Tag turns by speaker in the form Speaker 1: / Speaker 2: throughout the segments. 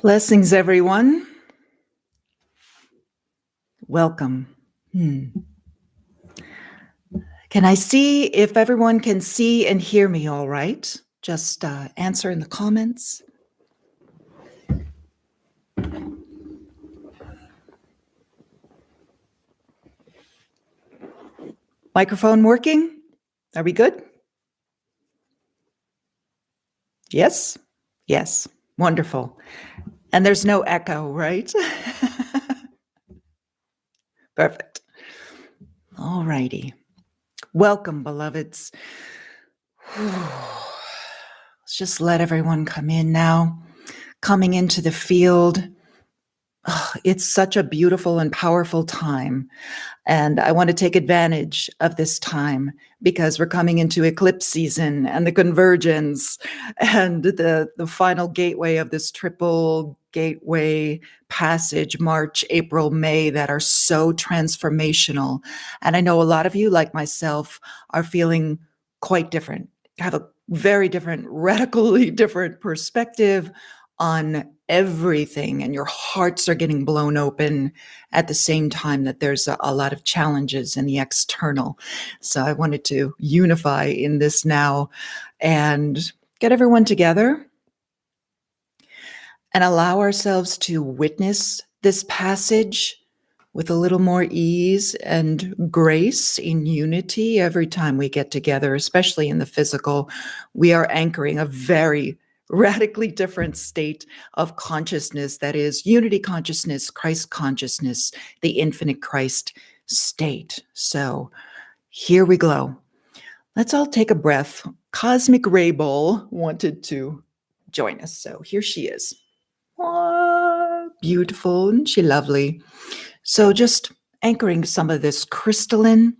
Speaker 1: Blessings, everyone. Welcome. Can I see if everyone can see and hear me all right? Just answer in the comments. Microphone working? Are we good? Yes? Yes. Wonderful. And there's no echo, right? Perfect. All righty. Welcome, beloveds. Let's just let everyone come in now. Coming into the field. It's such a beautiful and powerful time. And I want to take advantage of this time because we're coming into eclipse season and the convergence and the final gateway of this triple gateway passage, March, April, May, that are so transformational. And I know a lot of you, like myself, are feeling quite different, have a very different, radically different perspective on everything, and your hearts are getting blown open at the same time that there's a lot of challenges in the external. So I wanted to unify in this now and get everyone together and allow ourselves to witness this passage with a little more ease and grace in unity every time we get together, especially in the physical. We are anchoring a very radically different state of consciousness, that is unity consciousness, Christ consciousness, the infinite Christ state. So here we go. Let's all take a breath. Cosmic Rainbow wanted to join us, so here she is. Oh, beautiful, and she lovely. So just anchoring some of this crystalline,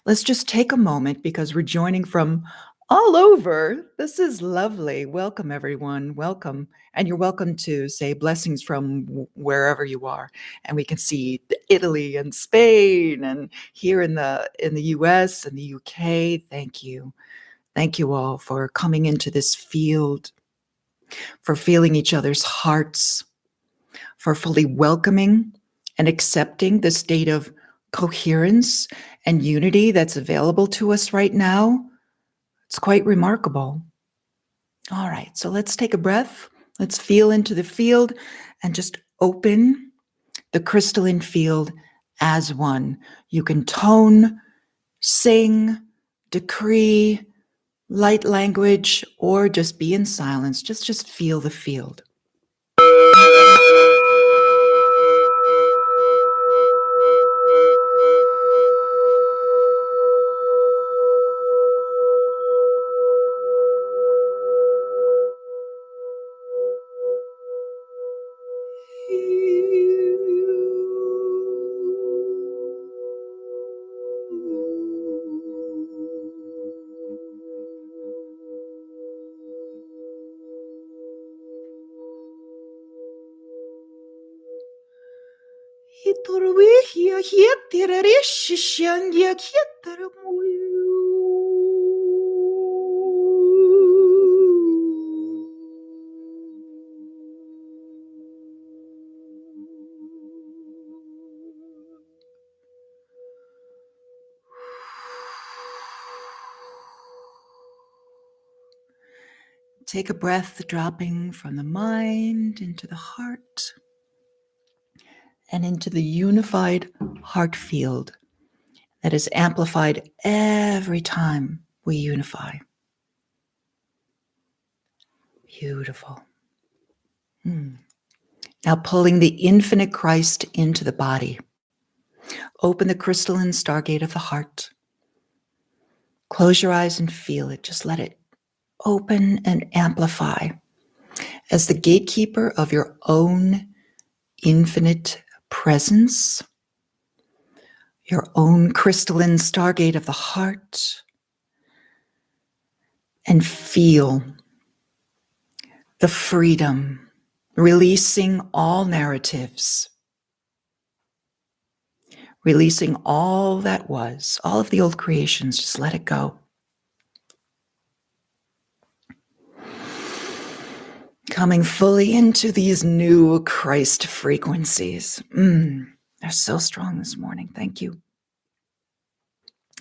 Speaker 1: let's just take a moment because we're joining from all over. This is lovely. Welcome, everyone. Welcome. And you're welcome to say blessings from wherever you are. And we can see Italy and Spain and here in the US and the UK. Thank you. Thank you all for coming into this field, for feeling each other's hearts, for fully welcoming and accepting the state of coherence and unity that's available to us right now. It's quite remarkable. All right, so let's take a breath. Let's feel into the field and just open the crystalline field as one. You can tone, sing, decree, light language, or just be in silence. Just feel the field. Take a breath dropping from the mind into the heart and into the unified heart field that is amplified every time we unify. Beautiful. Now pulling the infinite Christ into the body. Open the crystalline stargate of the heart. Close your eyes and feel it. Just let it open and amplify as the gatekeeper of your own infinite presence, your own crystalline stargate of the heart, and feel the freedom, releasing all narratives, releasing all that was, all of the old creations. Just let it go. Coming fully into these new Christ frequencies. They're so strong this morning. Thank you.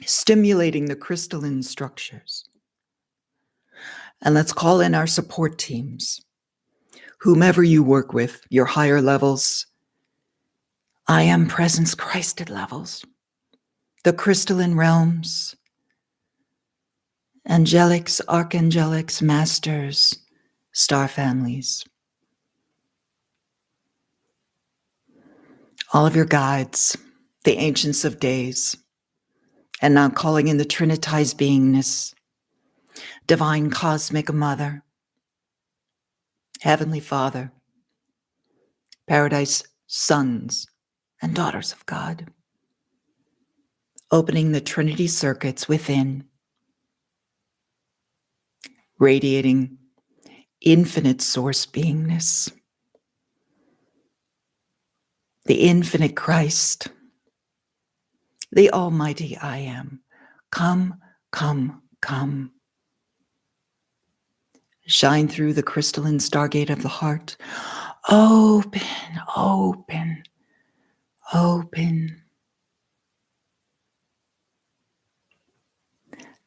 Speaker 1: Stimulating the crystalline structures. And let's call in our support teams. Whomever you work with, your higher levels, I am presence Christed levels, the crystalline realms, angelics, archangelics, masters, star families, all of your guides, the ancients of days, and now calling in the trinitized beingness, divine cosmic mother, heavenly father, paradise sons and daughters of God, opening the Trinity circuits within, radiating infinite source beingness, the infinite Christ, the almighty I am. Come, come, come. Shine through the crystalline stargate of the heart. Open, open, open.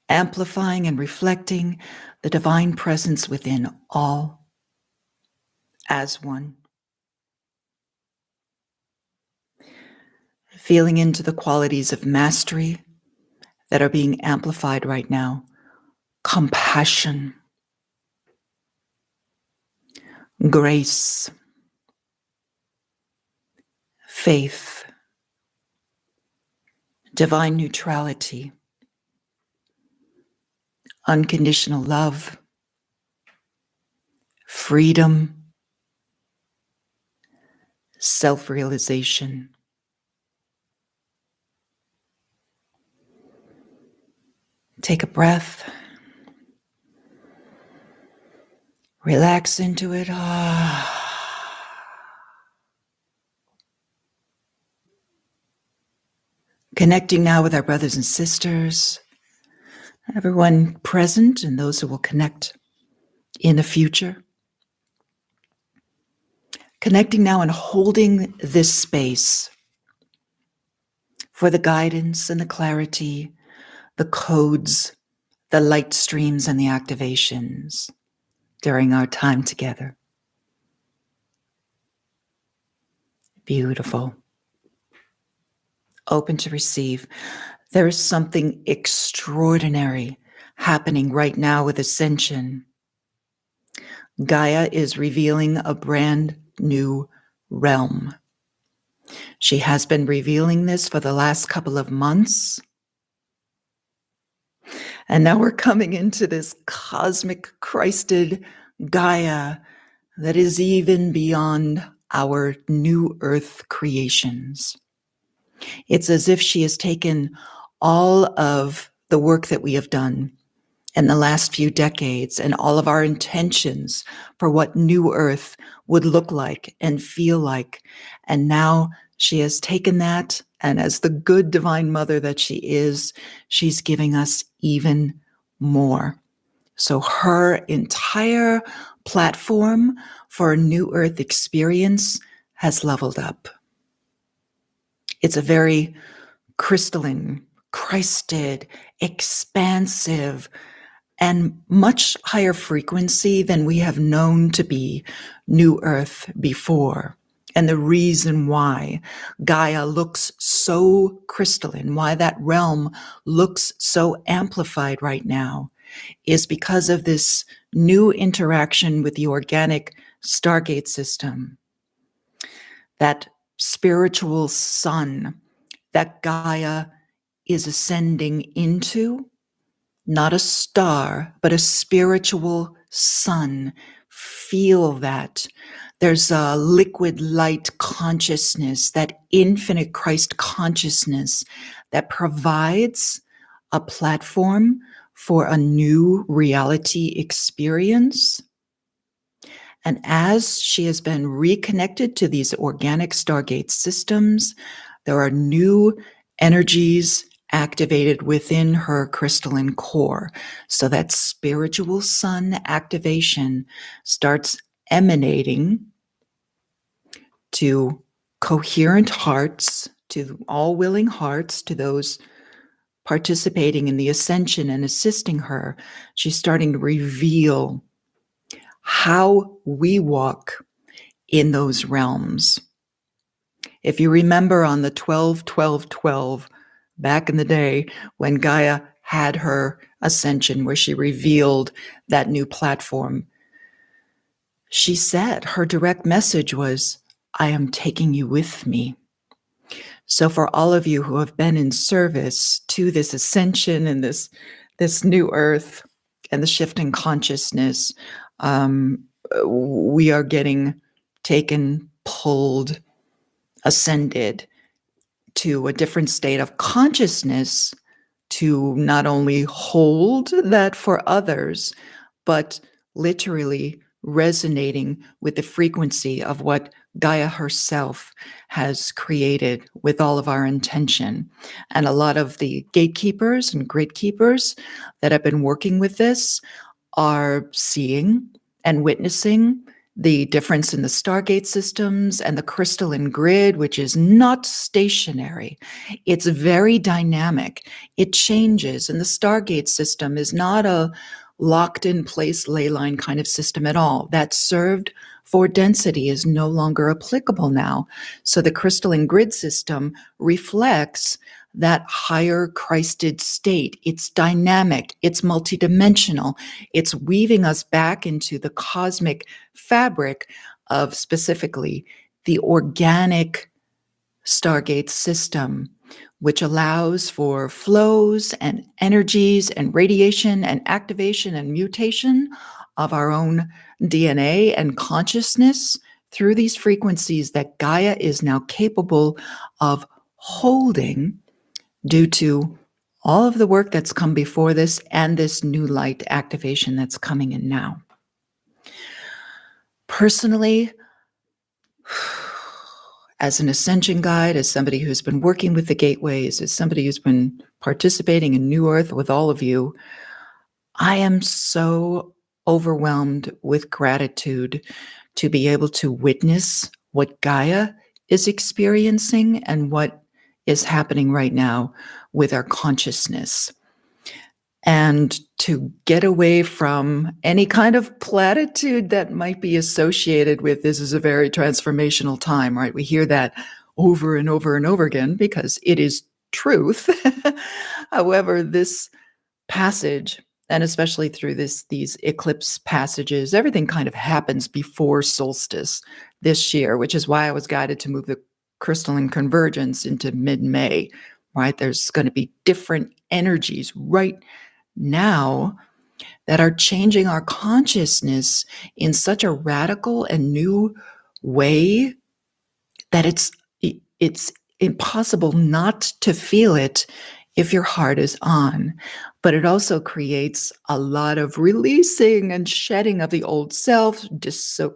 Speaker 1: Amplifying and reflecting the divine presence within all as one. Feeling into the qualities of mastery that are being amplified right now. Compassion, grace, faith, divine neutrality, unconditional love, freedom, self-realization. Take a breath. Relax into it. Connecting now with our brothers and sisters, everyone present and those who will connect in the future. Connecting now and holding this space for the guidance and the clarity, the codes, the light streams and the activations during our time together. Beautiful. Open to receive. There is something extraordinary happening right now with Ascension. Gaia is revealing a brand new realm. She has been revealing this for the last couple of months. And now we're coming into this cosmic Christed Gaia that is even beyond our new earth creations. It's as if she has taken all of the work that we have done in the last few decades and all of our intentions for what new earth would look like and feel like. And now she has taken that, and as the good divine mother that she is, she's giving us even more. So her entire platform for a new earth experience has leveled up. It's a very crystalline, Christed, expansive, and much higher frequency than we have known to be New Earth before. And the reason why Gaia looks so crystalline, why that realm looks so amplified right now, is because of this new interaction with the organic Stargate system. That spiritual sun that Gaia is ascending into, not a star, but a spiritual sun. Feel that. There's a liquid light consciousness, that infinite Christ consciousness that provides a platform for a new reality experience. And as she has been reconnected to these organic Stargate systems, there are new energies activated within her crystalline core. So that spiritual sun activation starts emanating to coherent hearts, to all willing hearts, to those participating in the ascension and assisting her. She's starting to reveal how we walk in those realms. If you remember on the 12-12-12, back in the day when Gaia had her ascension, where she revealed that new platform, she said her direct message was, I am taking you with me. So for all of you who have been in service to this ascension and this new earth and the shift in consciousness, we are getting taken, pulled, ascended to a different state of consciousness to not only hold that for others, but literally resonating with the frequency of what Gaia herself has created with all of our intention. And a lot of the gatekeepers and grid keepers that have been working with this are seeing and witnessing the difference in the Stargate systems and the crystalline grid, which is not stationary. It's very dynamic. It changes. And the Stargate system is not a locked in place ley line kind of system at all. That served for density is no longer applicable now. So the crystalline grid system reflects that higher Christed state. It's dynamic, it's multidimensional, it's weaving us back into the cosmic fabric of specifically the organic Stargate system, which allows for flows and energies and radiation and activation and mutation of our own DNA and consciousness through these frequencies that Gaia is now capable of holding due to all of the work that's come before this and this new light activation that's coming in now. Personally, as an ascension guide, as somebody who's been working with the gateways, as somebody who's been participating in New Earth with all of you, I am so overwhelmed with gratitude to be able to witness what Gaia is experiencing and what is happening right now with our consciousness. And to get away from any kind of platitude that might be associated with this is a very transformational time, right? We hear that over and over and over again because it is truth. However, this passage, and especially through these eclipse passages, everything kind of happens before solstice this year, which is why I was guided to move the crystalline convergence into mid-May, right? There's going to be different energies right now that are changing our consciousness in such a radical and new way that it's impossible not to feel it if your heart is on. But it also creates a lot of releasing and shedding of the old self,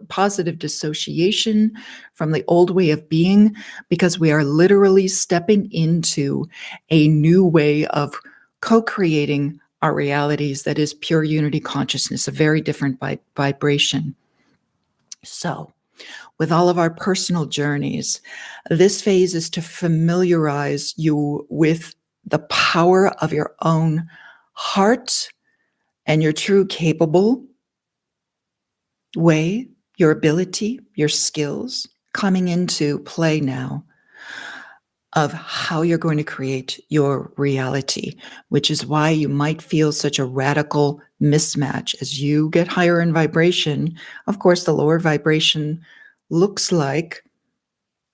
Speaker 1: positive dissociation from the old way of being, because we are literally stepping into a new way of co-creating our realities that is pure unity consciousness, a very different vibration. So, with all of our personal journeys, this phase is to familiarize you with the power of your own heart and your true capable way, your ability, your skills coming into play now of how you're going to create your reality, which is why you might feel such a radical mismatch. As you get higher in vibration, of course, the lower vibration looks like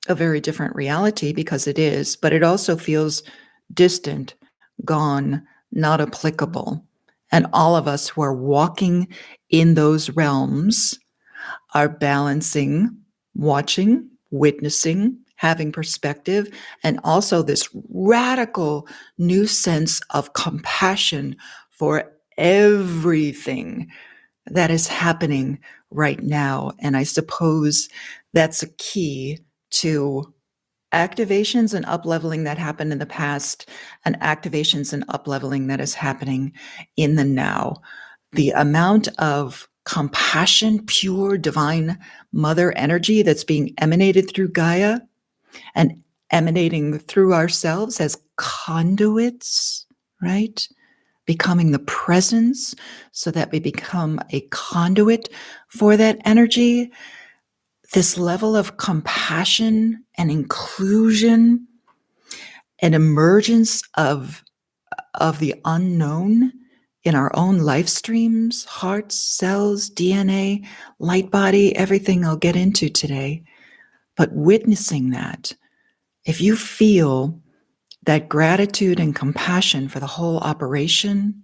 Speaker 1: a very different reality because it is, but it also feels distant, gone, not applicable. And all of us who are walking in those realms are balancing, watching, witnessing, having perspective, and also this radical new sense of compassion for everything that is happening right now. And I suppose that's a key to activations and upleveling that happened in the past and activations and upleveling that is happening in the now. The amount of compassion, pure divine mother energy that's being emanated through Gaia and emanating through ourselves as conduits, right? Becoming the presence so that we become a conduit for that energy. This level of compassion and inclusion and emergence of the unknown in our own life streams, hearts, cells, DNA, light body, everything I'll get into today. But witnessing that, if you feel that gratitude and compassion for the whole operation,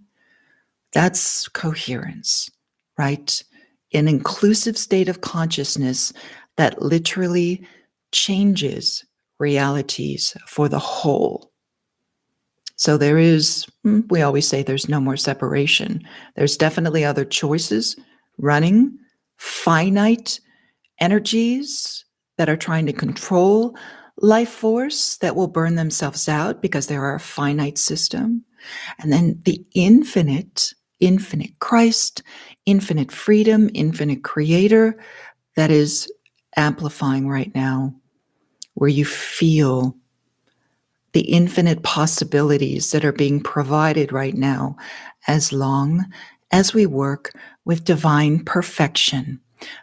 Speaker 1: that's coherence, right? An inclusive state of consciousness that literally changes realities for the whole. So there is, we always say there's no more separation. There's definitely other choices running, finite energies that are trying to control life force that will burn themselves out because they are a finite system. And then the infinite Christ, infinite freedom, infinite creator that is amplifying right now, where you feel the infinite possibilities that are being provided right now, as long as we work with divine perfection,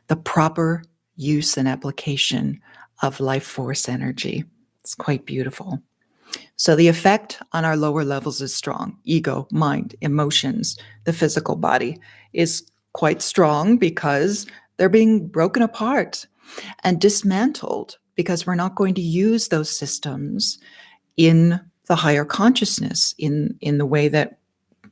Speaker 1: the proper use and application of life force energy. It's quite beautiful. So the effect on our lower levels is strong. Ego, mind, emotions, the physical body is quite strong because they're being broken apart and dismantled because we're not going to use those systems in the higher consciousness, in the way that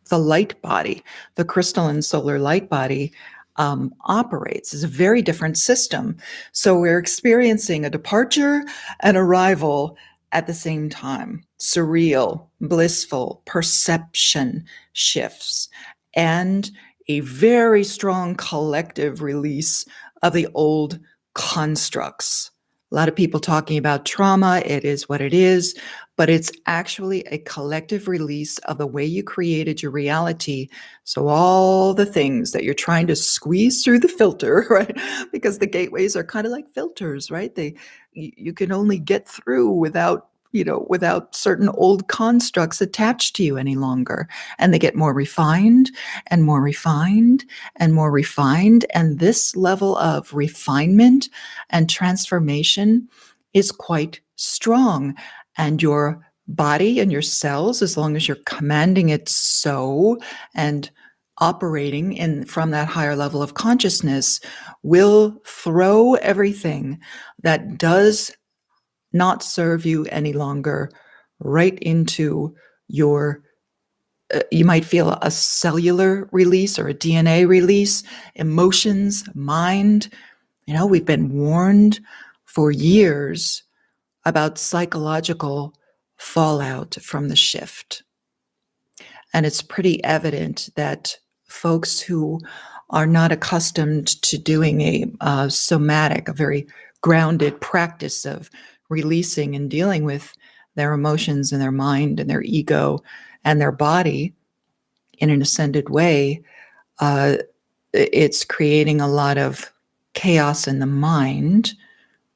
Speaker 1: the light body, the crystalline solar light body, operates. Is a very different system. So we're experiencing a departure and arrival at the same time. Surreal, blissful perception shifts, and a very strong collective release of the old constructs. A lot of people talking about trauma. It is what it is, but it's actually a collective release of the way you created your reality. So all the things that you're trying to squeeze through the filter, right? Because the gateways are kind of like filters, right? You can only get through without certain old constructs attached to you any longer. And they get more refined and more refined and more refined. And this level of refinement and transformation is quite strong. And your body and your cells, as long as you're commanding it so and operating from that higher level of consciousness, will throw everything that does not serve you any longer right into your, you might feel a cellular release or a DNA release, emotions, mind. We've been warned for years about psychological fallout from the shift. And it's pretty evident that folks who are not accustomed to doing a somatic, a very grounded practice of releasing and dealing with their emotions and their mind and their ego and their body in an ascended way, it's creating a lot of chaos in the mind,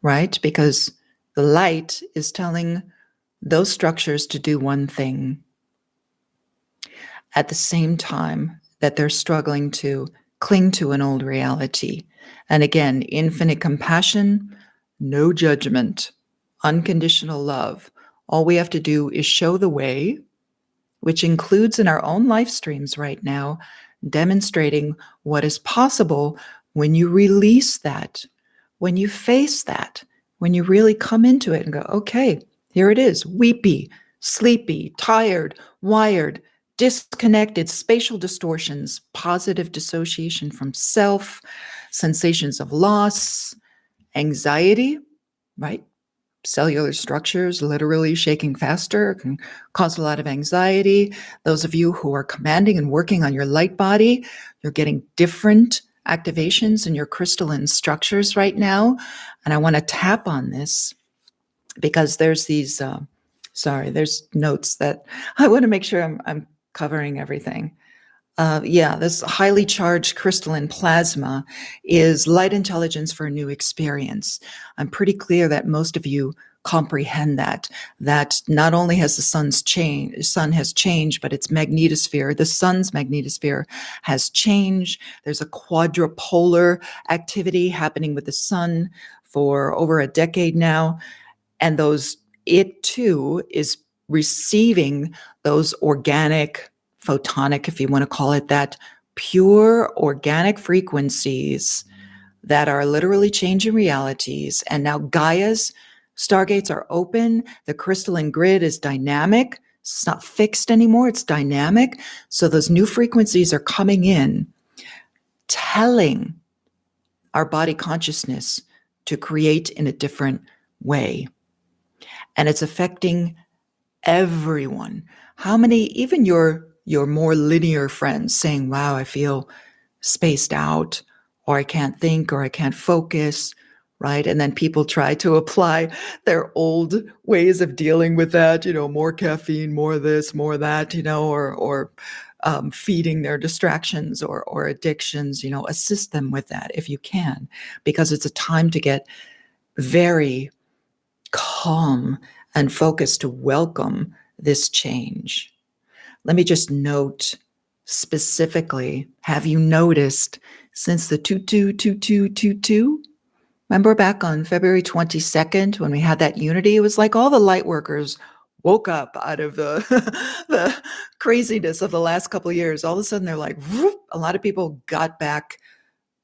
Speaker 1: right? Because the light is telling those structures to do one thing at the same time that they're struggling to cling to an old reality. And again, infinite compassion, no judgment, unconditional love. All we have to do is show the way, which includes in our own life streams right now, demonstrating what is possible when you release that, when you face that, when you really come into it and go, okay, here it is, weepy, sleepy, tired, wired, disconnected, spatial distortions, positive dissociation from self, sensations of loss, anxiety, right? Cellular structures literally shaking faster can cause a lot of anxiety. Those of you who are commanding and working on your light body, you're getting different activations in your crystalline structures right now. And I want to tap on this because there's these, there's notes that I want to make sure I'm covering everything. This highly charged crystalline plasma is light intelligence for a new experience. I'm pretty clear that most of you comprehend that not only has the sun has changed, but its magnetosphere, the sun's magnetosphere has changed. There's a quadrupolar activity happening with the sun for over a decade now. And it too is receiving those organic, photonic, if you want to call it that, pure organic frequencies that are literally changing realities. And now Gaia's stargates are open. The crystalline grid is dynamic. It's not fixed anymore. It's dynamic. So those new frequencies are coming in, telling our body consciousness to create in a different way. And it's affecting everyone. How many, even your more linear friends saying, wow, I feel spaced out, or I can't think, or I can't focus, right? And then people try to apply their old ways of dealing with that, more caffeine, more this, more that, or feeding their distractions or addictions, assist them with that if you can, because it's a time to get very calm and focused to welcome this change. Let me just note specifically, have you noticed since the 222222? Remember back on February 22nd when we had that unity? It was like all the light workers woke up out of the the craziness of the last couple of years. All of a sudden they're like, whoop, a lot of people got back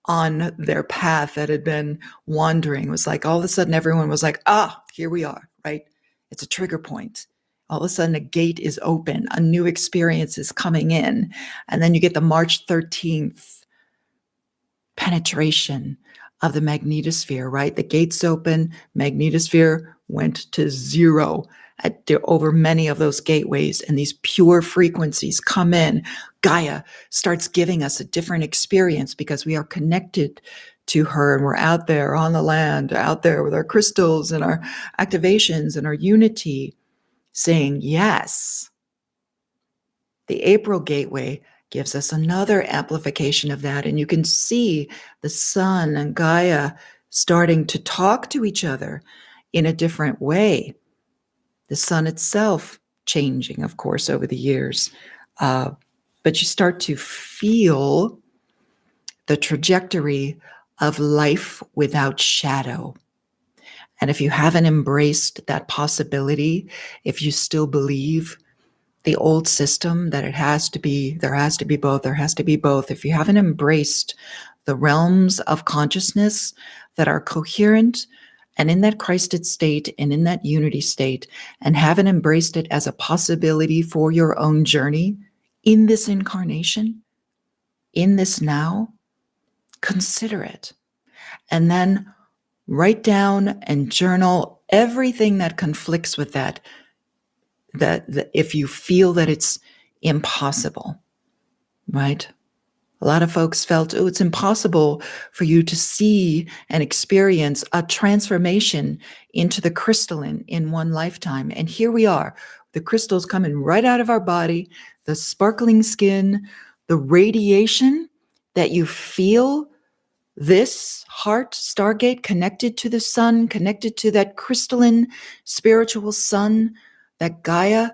Speaker 1: on their path that had been wandering. It was like all of a sudden everyone was like, here we are, right? It's a trigger point. All of a sudden a gate is open, a new experience is coming in. And then you get the March 13th penetration of the magnetosphere, right? The gates open, magnetosphere went to zero over many of those gateways, and these pure frequencies come in. Gaia starts giving us a different experience because we are connected to her, and we're out there on the land, out there with our crystals and our activations and our unity, saying yes. The April gateway gives us another amplification of that, and you can see the sun and Gaia starting to talk to each other in a different way. The sun itself changing, of course, over the years. But you start to feel the trajectory of life without shadow. And if you haven't embraced that possibility, if you still believe the old system that there has to be both. If you haven't embraced the realms of consciousness that are coherent and in that Christed state and in that unity state, and haven't embraced it as a possibility for your own journey in this incarnation, in this now, consider it. And then write down and journal everything that conflicts with that if you feel that it's impossible, right? A lot of folks felt, it's impossible for you to see and experience a transformation into the crystalline in one lifetime. And here we are, the crystals coming right out of our body, the sparkling skin, the radiation that you feel, this heart stargate connected to the sun, connected to that crystalline spiritual sun that Gaia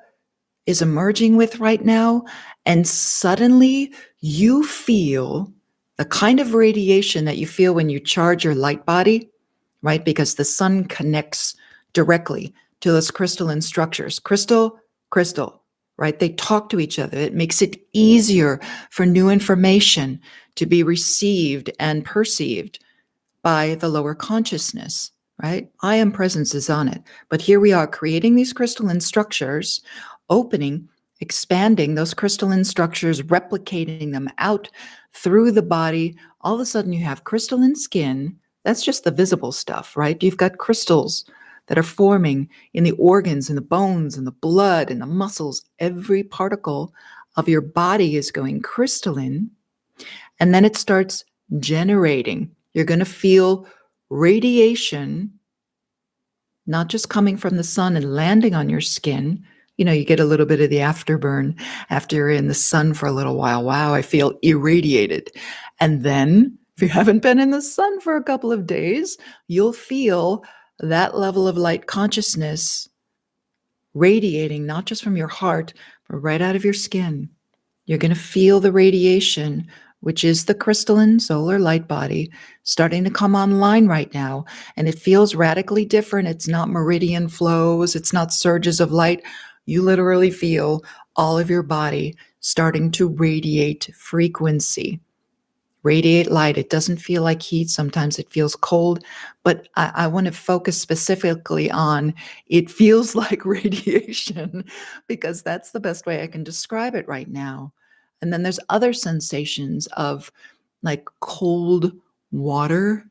Speaker 1: is emerging with right now. And suddenly you feel the kind of radiation that you feel when you charge your light body, right? Because the sun connects directly to those crystalline structures. Crystal, right? They talk to each other. It makes it easier for new information to be received and perceived by the lower consciousness, right? I am presence is on it. But here we are creating these crystalline structures, opening, expanding those crystalline structures, replicating them out through the body. All of a sudden you have crystalline skin. That's just the visible stuff, right? You've got crystals that are forming in the organs, in the bones, in the blood, in the muscles. Every particle of your body is going crystalline. And then it starts generating. You're going to feel radiation, not just coming from the sun and landing on your skin, You get a little bit of the afterburn after you're in the sun for a little while. Wow, I feel irradiated. And then, if you haven't been in the sun for a couple of days, you'll feel that level of light consciousness radiating not just from your heart, but right out of your skin. You're going to feel the radiation, which is the crystalline solar light body, starting to come online right now. And it feels radically different. It's not meridian flows, it's not surges of light. You literally feel all of your body starting to radiate frequency. Radiate light. It doesn't feel like heat. Sometimes it feels cold, but I want to focus specifically on it feels like radiation because that's the best way I can describe it right now. And then there's other sensations of like cold water,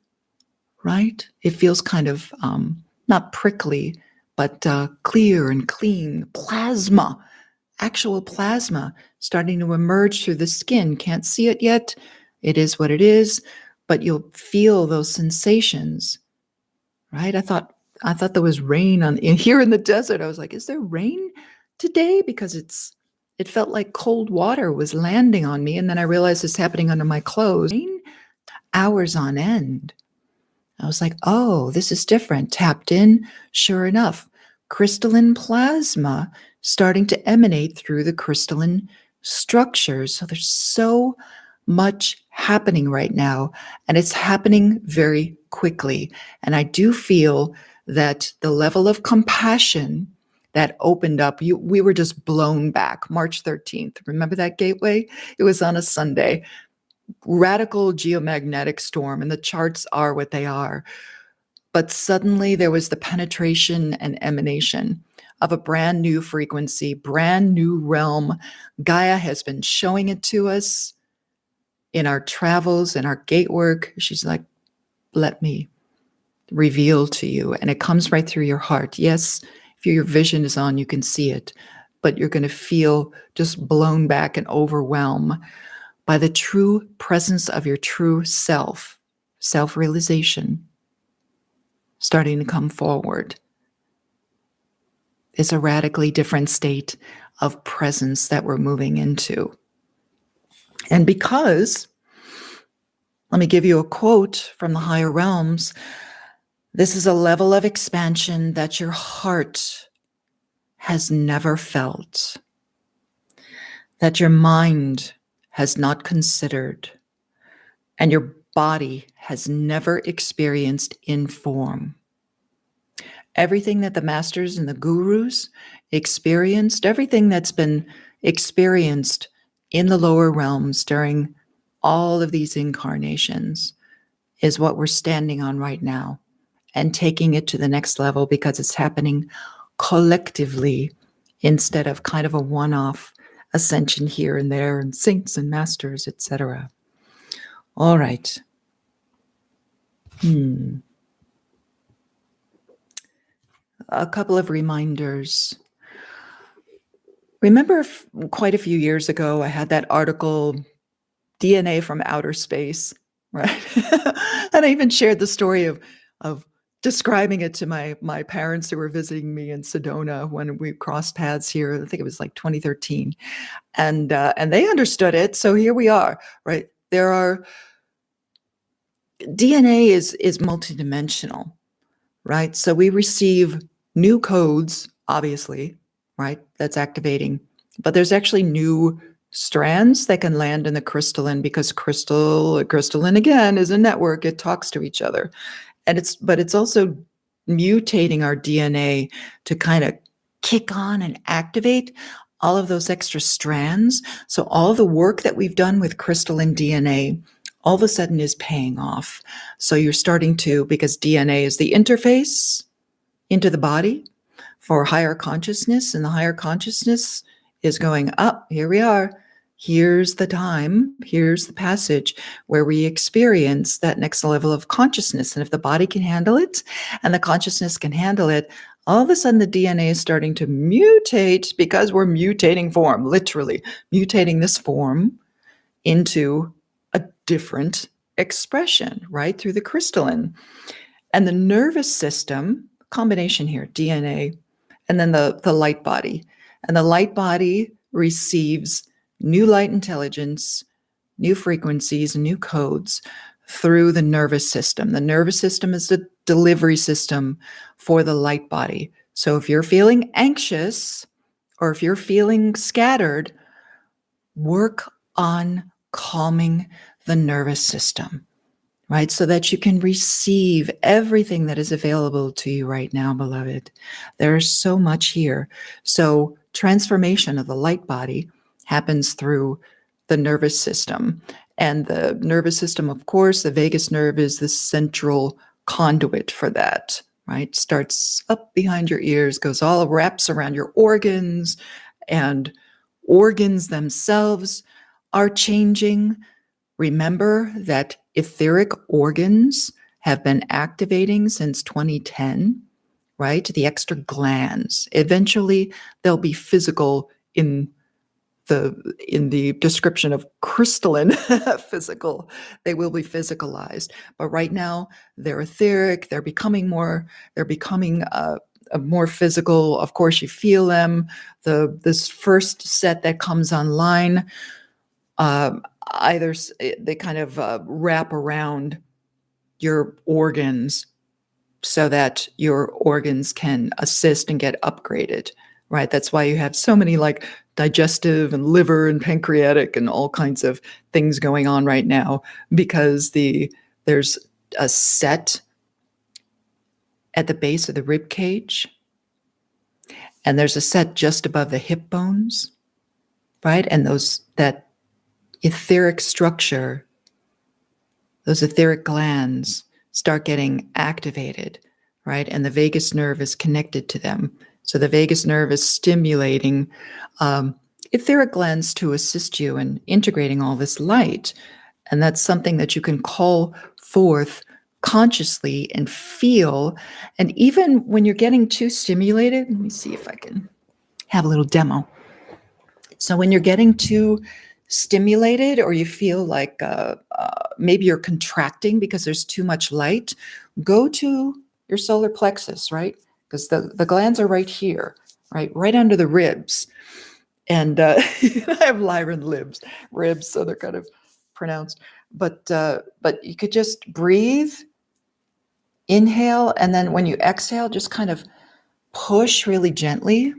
Speaker 1: right? It feels kind of not prickly, but clear and clean. Plasma, actual plasma starting to emerge through the skin. Can't see it yet. It is what it is, but you'll feel those sensations, right? I thought there was rain here in the desert. I was like, is there rain today? Because it felt like cold water was landing on me. And then I realized it's happening under my clothes. Rain, hours on end. I was like, oh, this is different. Tapped in, sure enough, crystalline plasma starting to emanate through the crystalline structures. So there's so much happening right now, and it's happening very quickly. And I do feel that the level of compassion that opened up, we were just blown back. March 13th. Remember that gateway? It was on a Sunday. Radical geomagnetic storm, and the charts are what they are. But suddenly there was the penetration and emanation of a brand new frequency, brand new realm. Gaia has been showing it to us in our travels, in our gate work. She's like, let me reveal to you. And it comes right through your heart. Yes, if your vision is on, you can see it, but you're going to feel just blown back and overwhelmed by the true presence of your true self-realization starting to come forward. It's a radically different state of presence that we're moving into. And because, let me give you a quote from the higher realms, this is a level of expansion that your heart has never felt, that your mind has not considered, and your body has never experienced in form. Everything that the masters and the gurus experienced, everything that's been experienced in the lower realms during all of these incarnations is what we're standing on right now and taking it to the next level because it's happening collectively instead of kind of a one-off ascension here and there and saints and masters, etc. All right. A couple of reminders. Remember quite a few years ago, I had that article, DNA from Outer Space, right? And I even shared the story of describing it to my parents who were visiting me in Sedona when we crossed paths here. I think it was like 2013. And they understood it. So here we are, right? DNA is multidimensional, right? So we receive new codes, obviously, right? That's activating. But there's actually new strands that can land in the crystalline because crystalline again is a network. It talks to each other. But it's also mutating our DNA to kind of kick on and activate all of those extra strands. So all the work that we've done with crystalline DNA all of a sudden is paying off. So you're starting to, because DNA is the interface into the body for higher consciousness, and the higher consciousness is going up. Here we are. Here's the time. Here's the passage where we experience that next level of consciousness. And if the body can handle it and the consciousness can handle it, all of a sudden the DNA is starting to mutate because we're mutating form, literally mutating this form into a different expression, right? Through the crystalline. And the nervous system, combination here, DNA, and then the light body. And the light body receives new light intelligence, new frequencies, new codes through the nervous system. The nervous system is the delivery system for the light body. So if you're feeling anxious or if you're feeling scattered, work on calming the nervous system, right? So that you can receive everything that is available to you right now, beloved. There's so much here. So transformation of the light body happens through the nervous system. And the nervous system, of course, the vagus nerve is the central conduit for that, right? Starts up behind your ears, goes all wraps around your organs, and organs themselves are changing. Remember that etheric organs have been activating since 2010, right? The extra glands. Eventually, they'll be physical in the description of crystalline physical. They will be physicalized. But right now, they're etheric. They're becoming more physical. Of course, you feel them. This first set that comes online, either they kind of wrap around your organs so that your organs can assist and get upgraded, right? That's why you have so many like digestive and liver and pancreatic and all kinds of things going on right now, because there's a set at the base of the rib cage, and there's a set just above the hip bones, right? And that etheric structure, those etheric glands start getting activated, right? And the vagus nerve is connected to them. So the vagus nerve is stimulating etheric glands to assist you in integrating all this light. And that's something that you can call forth consciously and feel. And even when you're getting too stimulated, let me see if I can have a little demo. So when you're getting too stimulated, or you feel like maybe you're contracting because there's too much light, go to your solar plexus, right? Because the glands are right here, right under the ribs. And I have Lyran ribs, so they're kind of pronounced. But you could just breathe, inhale, and then when you exhale, just kind of push really gently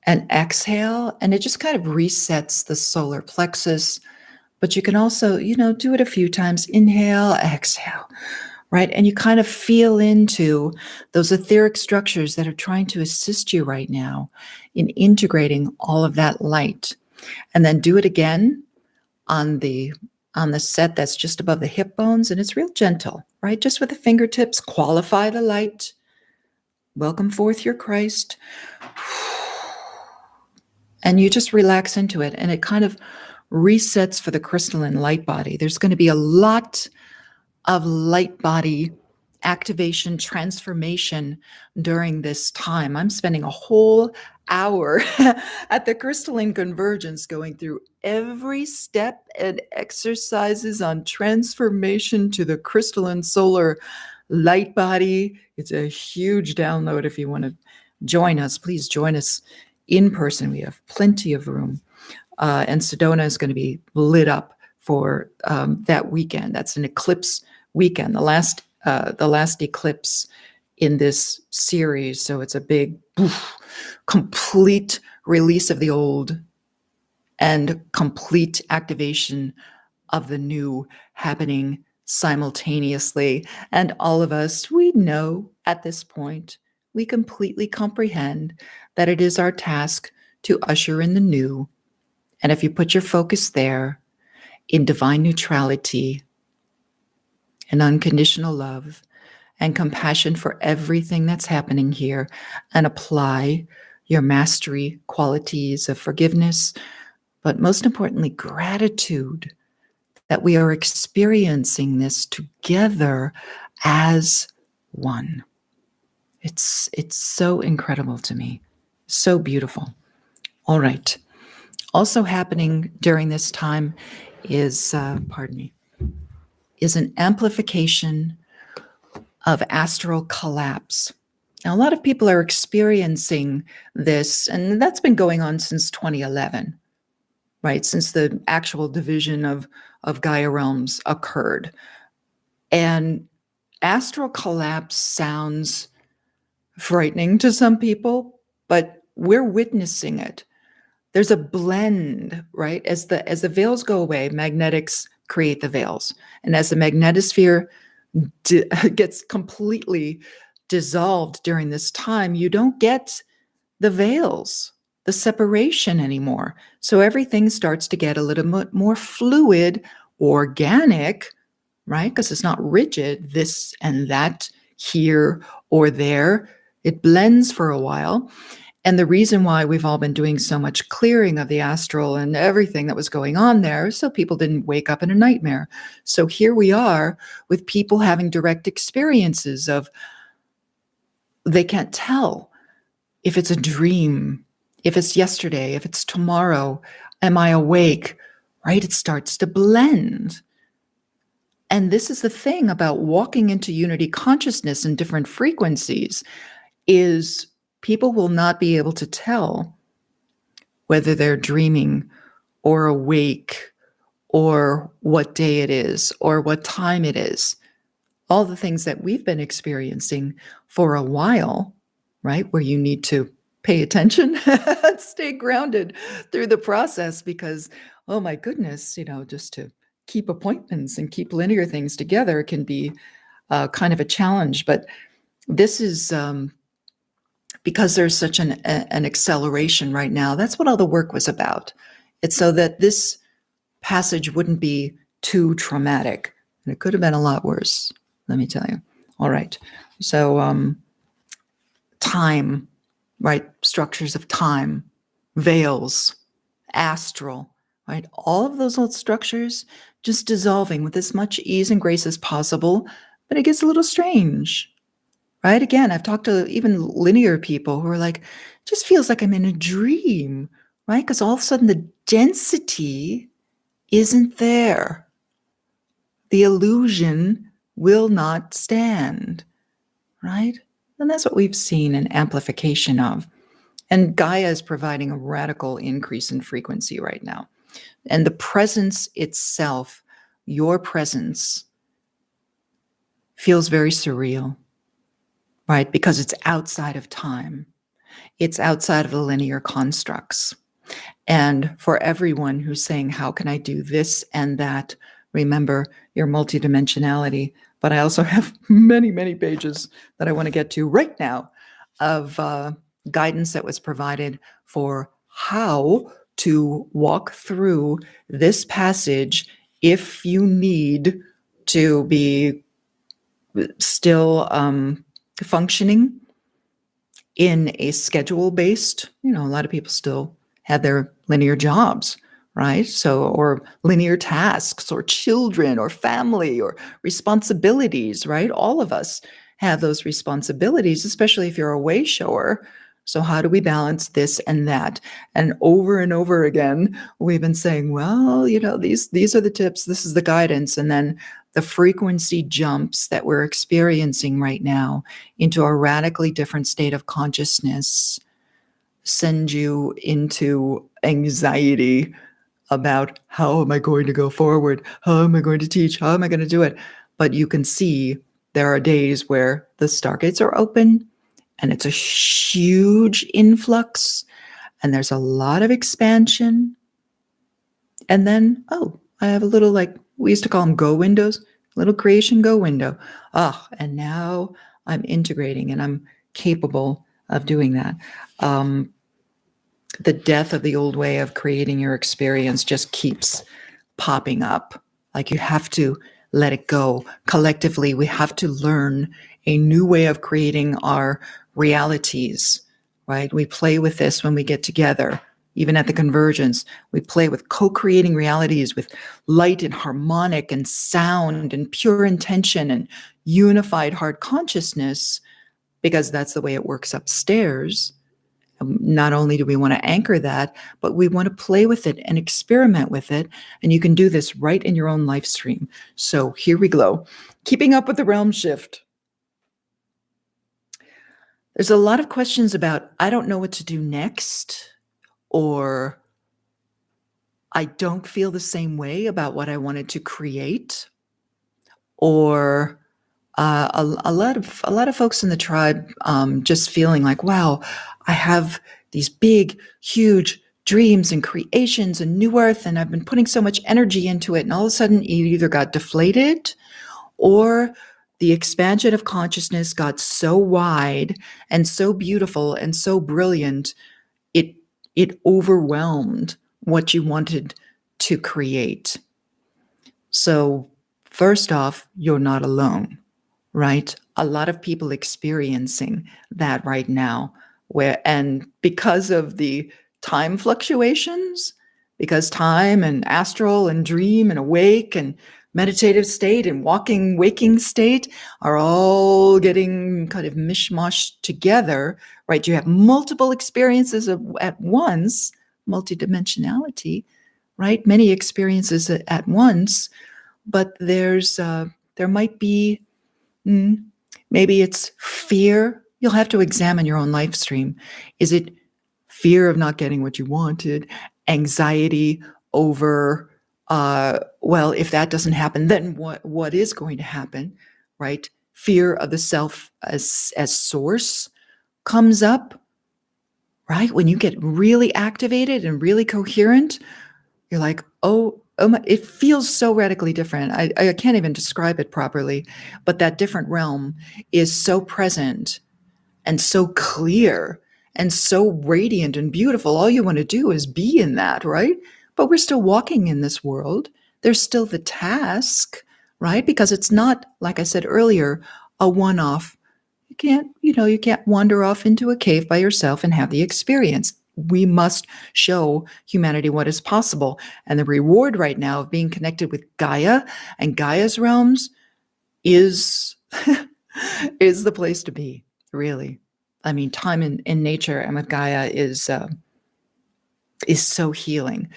Speaker 1: and exhale, and it just kind of resets the solar plexus. But you can also, do it a few times. Inhale, exhale, right? And you kind of feel into those etheric structures that are trying to assist you right now in integrating all of that light. And then do it again on the set that's just above the hip bones, and it's real gentle, right? Just with the fingertips, qualify the light. Welcome forth your Christ. And you just relax into it, and it kind of resets for the crystalline light body. There's going to be a lot of light body activation, transformation during this time. I'm spending a whole hour at the Crystalline Convergence going through every step and exercises on transformation to the crystalline solar light body. It's a huge download. If you want to join us, please join us in person. We have plenty of room. And Sedona is going to be lit up for that weekend. That's an eclipse weekend, the last eclipse in this series. So it's a big, complete release of the old and complete activation of the new happening simultaneously. And all of us, we know at this point, we completely comprehend that it is our task to usher in the new. And if you put your focus there in divine neutrality and unconditional love and compassion for everything that's happening here, and apply your mastery qualities of forgiveness, but most importantly, gratitude that we are experiencing this together as one. It's so incredible to me, so beautiful. All right. Also happening during this time is an amplification of astral collapse. Now, a lot of people are experiencing this, and that's been going on since 2011, right? Since the actual division of Gaia realms occurred. And astral collapse sounds frightening to some people, but we're witnessing it. There's a blend, right? As the veils go away, magnetics create the veils. And as the magnetosphere gets completely dissolved during this time, you don't get the veils, the separation anymore. So everything starts to get a little bit more fluid, organic, right? Because it's not rigid, this and that, here or there. It blends for a while. And the reason why we've all been doing so much clearing of the astral and everything that was going on there is so people didn't wake up in a nightmare. So here we are with people having direct experiences of they can't tell if it's a dream, if it's yesterday, if it's tomorrow, am I awake, right? It starts to blend. And this is the thing about walking into unity consciousness in different frequencies is people will not be able to tell whether they're dreaming or awake or what day it is or what time it is. All the things that we've been experiencing for a while, right? Where you need to pay attention and stay grounded through the process because, oh my goodness, just to keep appointments and keep linear things together can be kind of a challenge. But this is because there's such an acceleration right now. That's what all the work was about. It's so that this passage wouldn't be too traumatic. And it could have been a lot worse, let me tell you. All right. So time, right? Structures of time, veils, astral, right? All of those old structures just dissolving with as much ease and grace as possible, but it gets a little strange, right? Again, I've talked to even linear people who are like, just feels like I'm in a dream, right? Because all of a sudden the density isn't there. The illusion will not stand, right? And that's what we've seen an amplification of. And Gaia is providing a radical increase in frequency right now. And the presence itself, your presence, feels very surreal, right? Because it's outside of time. It's outside of the linear constructs. And for everyone who's saying, how can I do this and that? Remember your multidimensionality. But I also have many, many pages that I want to get to right now of guidance that was provided for how to walk through this passage if you need to be still functioning in a schedule-based, a lot of people still have their linear jobs, right? So, or linear tasks, or children, or family, or responsibilities, right? All of us have those responsibilities, especially if you're a way shower. So how do we balance this and that? And over again, we've been saying, well, these are the tips, this is the guidance, and then the frequency jumps that we're experiencing right now into a radically different state of consciousness send you into anxiety about how am I going to go forward? How am I going to teach? How am I going to do it? But you can see there are days where the stargates are open and it's a huge influx and there's a lot of expansion. And then, I have a little, we used to call them go windows, little creation go window. And now I'm integrating and I'm capable of doing that. The death of the old way of creating your experience just keeps popping up. Like you have to let it go. Collectively, we have to learn a new way of creating our realities, right? We play with this when we get together. Even at the convergence, we play with co-creating realities with light and harmonic and sound and pure intention and unified heart consciousness, because that's the way it works upstairs. Not only do we want to anchor that, but we want to play with it and experiment with it. And you can do this right in your own live stream. So here we go. Keeping up with the realm shift. There's a lot of questions about, I don't know what to do next, or I don't feel the same way about what I wanted to create, or a lot of folks in the tribe just feeling like, wow, I have these big, huge dreams and creations and new earth, and I've been putting so much energy into it, and all of a sudden it either got deflated or the expansion of consciousness got so wide and so beautiful and so brilliant, it it overwhelmed what you wanted to create. So first off, you're not alone, right? A lot of people experiencing that right now, and because of the time fluctuations, because time and astral and dream and awake and meditative state and waking state are all getting kind of mishmashed together, right? You have multiple experiences at once, multidimensionality, right? Many experiences at once, but there might be, maybe it's fear. You'll have to examine your own life stream. Is it fear of not getting what you wanted, anxiety over, well, if that doesn't happen, then what is going to happen, right? Fear of the self as source comes up, right? When you get really activated and really coherent, you're like, oh my, it feels so radically different. I can't even describe it properly, but that different realm is so present and so clear and so radiant and beautiful. All you want to do is be in that, right? But we're still walking in this world. There's still the task, right? Because it's not, like I said earlier, a one-off. You can't wander off into a cave by yourself and have the experience. We must show humanity what is possible. And the reward right now of being connected with Gaia and Gaia's realms is is the place to be, really. I mean, time in nature and with Gaia is so healing.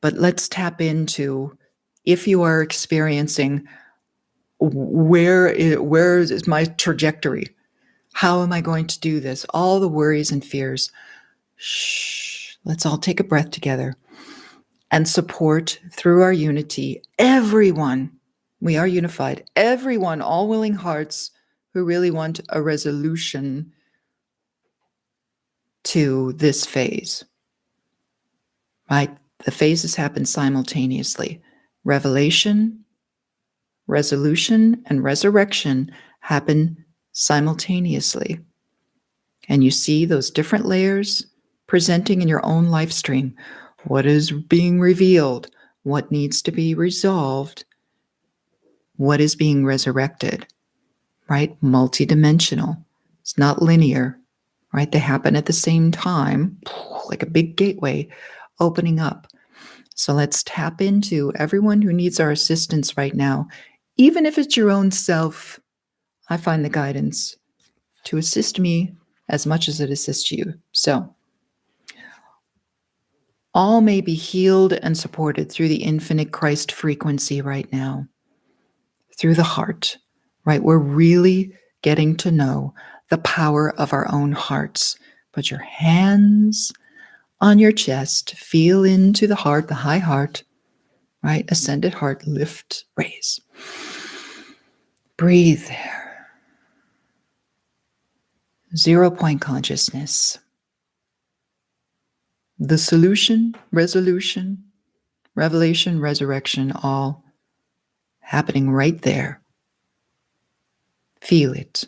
Speaker 1: But let's tap into, if you are experiencing, where is my trajectory? How am I going to do this? All the worries and fears. Shh. Let's all take a breath together and support through our unity everyone. We are unified. Everyone, all willing hearts who really want a resolution to this phase, right? The phases happen simultaneously. Revelation, resolution, and resurrection happen simultaneously. And you see those different layers presenting in your own life stream. What is being revealed? What needs to be resolved? What is being resurrected, right? Multidimensional. It's not linear, right? They happen at the same time, like a big gateway opening up. So let's tap into everyone who needs our assistance right now. Even if it's your own self, I find the guidance to assist me as much as it assists you. So all may be healed and supported through the infinite Christ frequency right now, through the heart, right? We're really getting to know the power of our own hearts. Put your hands on your chest, feel into the heart, the high heart, right? Ascended heart, lift, raise. Breathe there. 0 point consciousness. The solution, resolution, revelation, resurrection, all happening right there. Feel it.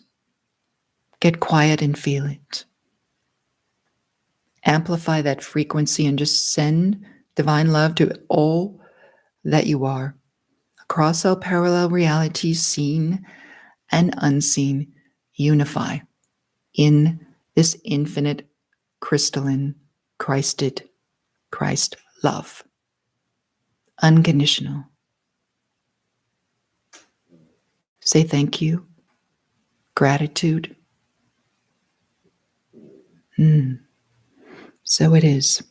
Speaker 1: Get quiet and feel it. Amplify that frequency and just send divine love to all that you are, across all parallel realities, seen and unseen. Unify in this infinite, crystalline, Christed, Christ love. Unconditional. Say thank you. Gratitude. So it is.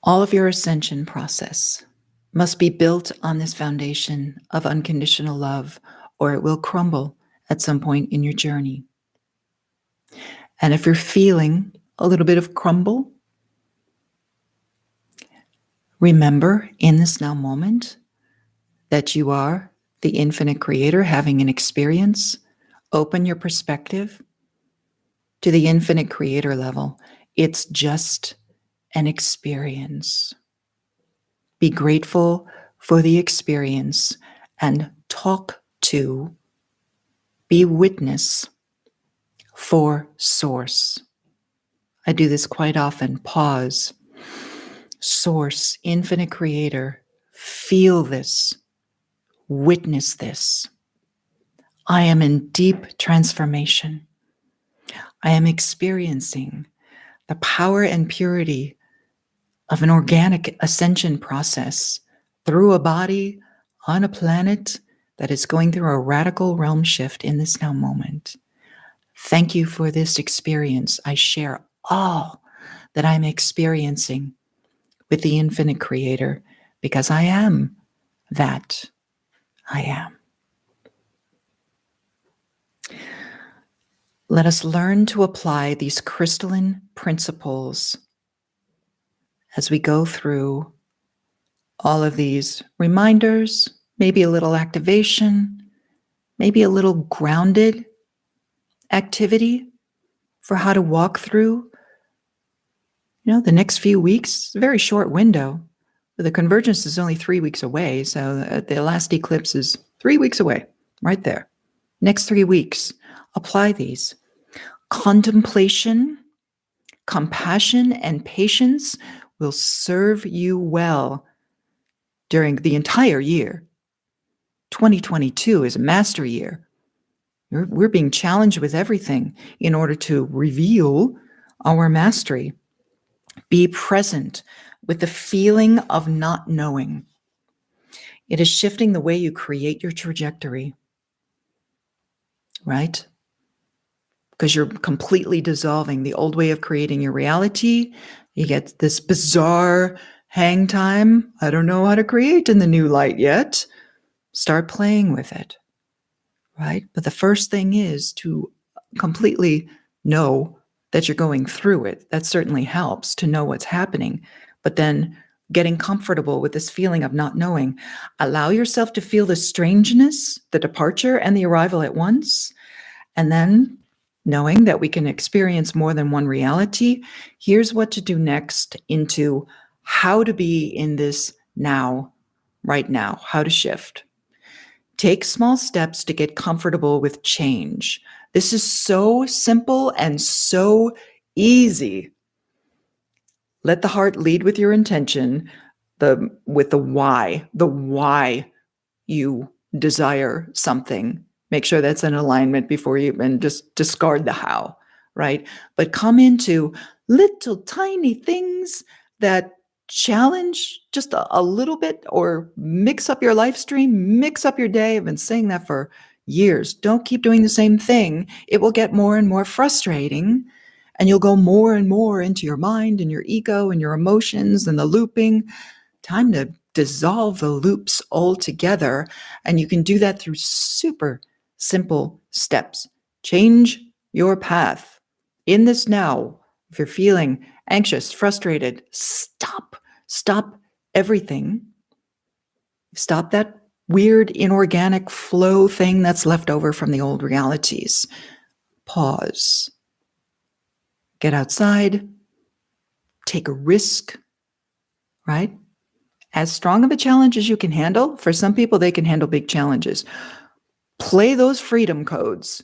Speaker 1: All of your ascension process must be built on this foundation of unconditional love, or it will crumble at some point in your journey. And if you're feeling a little bit of crumble, remember in this now moment that you are the infinite creator having an experience. Open your perspective to the infinite creator level. It's just an experience. Be grateful for the experience and talk to, be witness for source. I do this quite often. Pause. Source, infinite creator, feel this, witness this. I am in deep transformation. I am experiencing the power and purity of an organic ascension process through a body on a planet that is going through a radical realm shift in this now moment. Thank you for this experience. I share all that I'm experiencing with the infinite creator because I am that I am. Let us learn to apply these crystalline principles as we go through all of these reminders, maybe a little activation, maybe a little grounded activity for how to walk through, the next few weeks. It's a very short window. The convergence is only 3 weeks away, so the last eclipse is 3 weeks away, right there. Next 3 weeks, apply these. Contemplation, compassion, and patience will serve you well during the entire year. 2022 is a master year. We're being challenged with everything in order to reveal our mastery. Be present with the feeling of not knowing. It is shifting the way you create your trajectory, right? Because you're completely dissolving the old way of creating your reality. You get this bizarre hang time. I don't know how to create in the new light yet. Start playing with it, right? But the first thing is to completely know that you're going through it. That certainly helps to know what's happening. But then getting comfortable with this feeling of not knowing. Allow yourself to feel the strangeness, the departure, and the arrival at once. And then knowing that we can experience more than one reality, here's what to do next into how to be in this now, right now, how to shift. Take small steps to get comfortable with change. This is so simple and so easy. Let the heart lead with your intention, with the why you desire something. Make sure that's in alignment before you, and just discard the how, right? But come into little tiny things that challenge just a little bit, or mix up your life stream, mix up your day. I've been saying that for years. Don't keep doing the same thing. It will get more and more frustrating, and you'll go more and more into your mind and your ego and your emotions and the looping. Time to dissolve the loops altogether. And you can do that through super simple steps. Change your path. In this now, if you're feeling anxious, frustrated, stop everything. Stop that weird inorganic flow thing that's left over from the old realities. Pause. Get outside. Take a risk, right? As strong of a challenge as you can handle. For some people, they can handle big challenges. Play those freedom codes.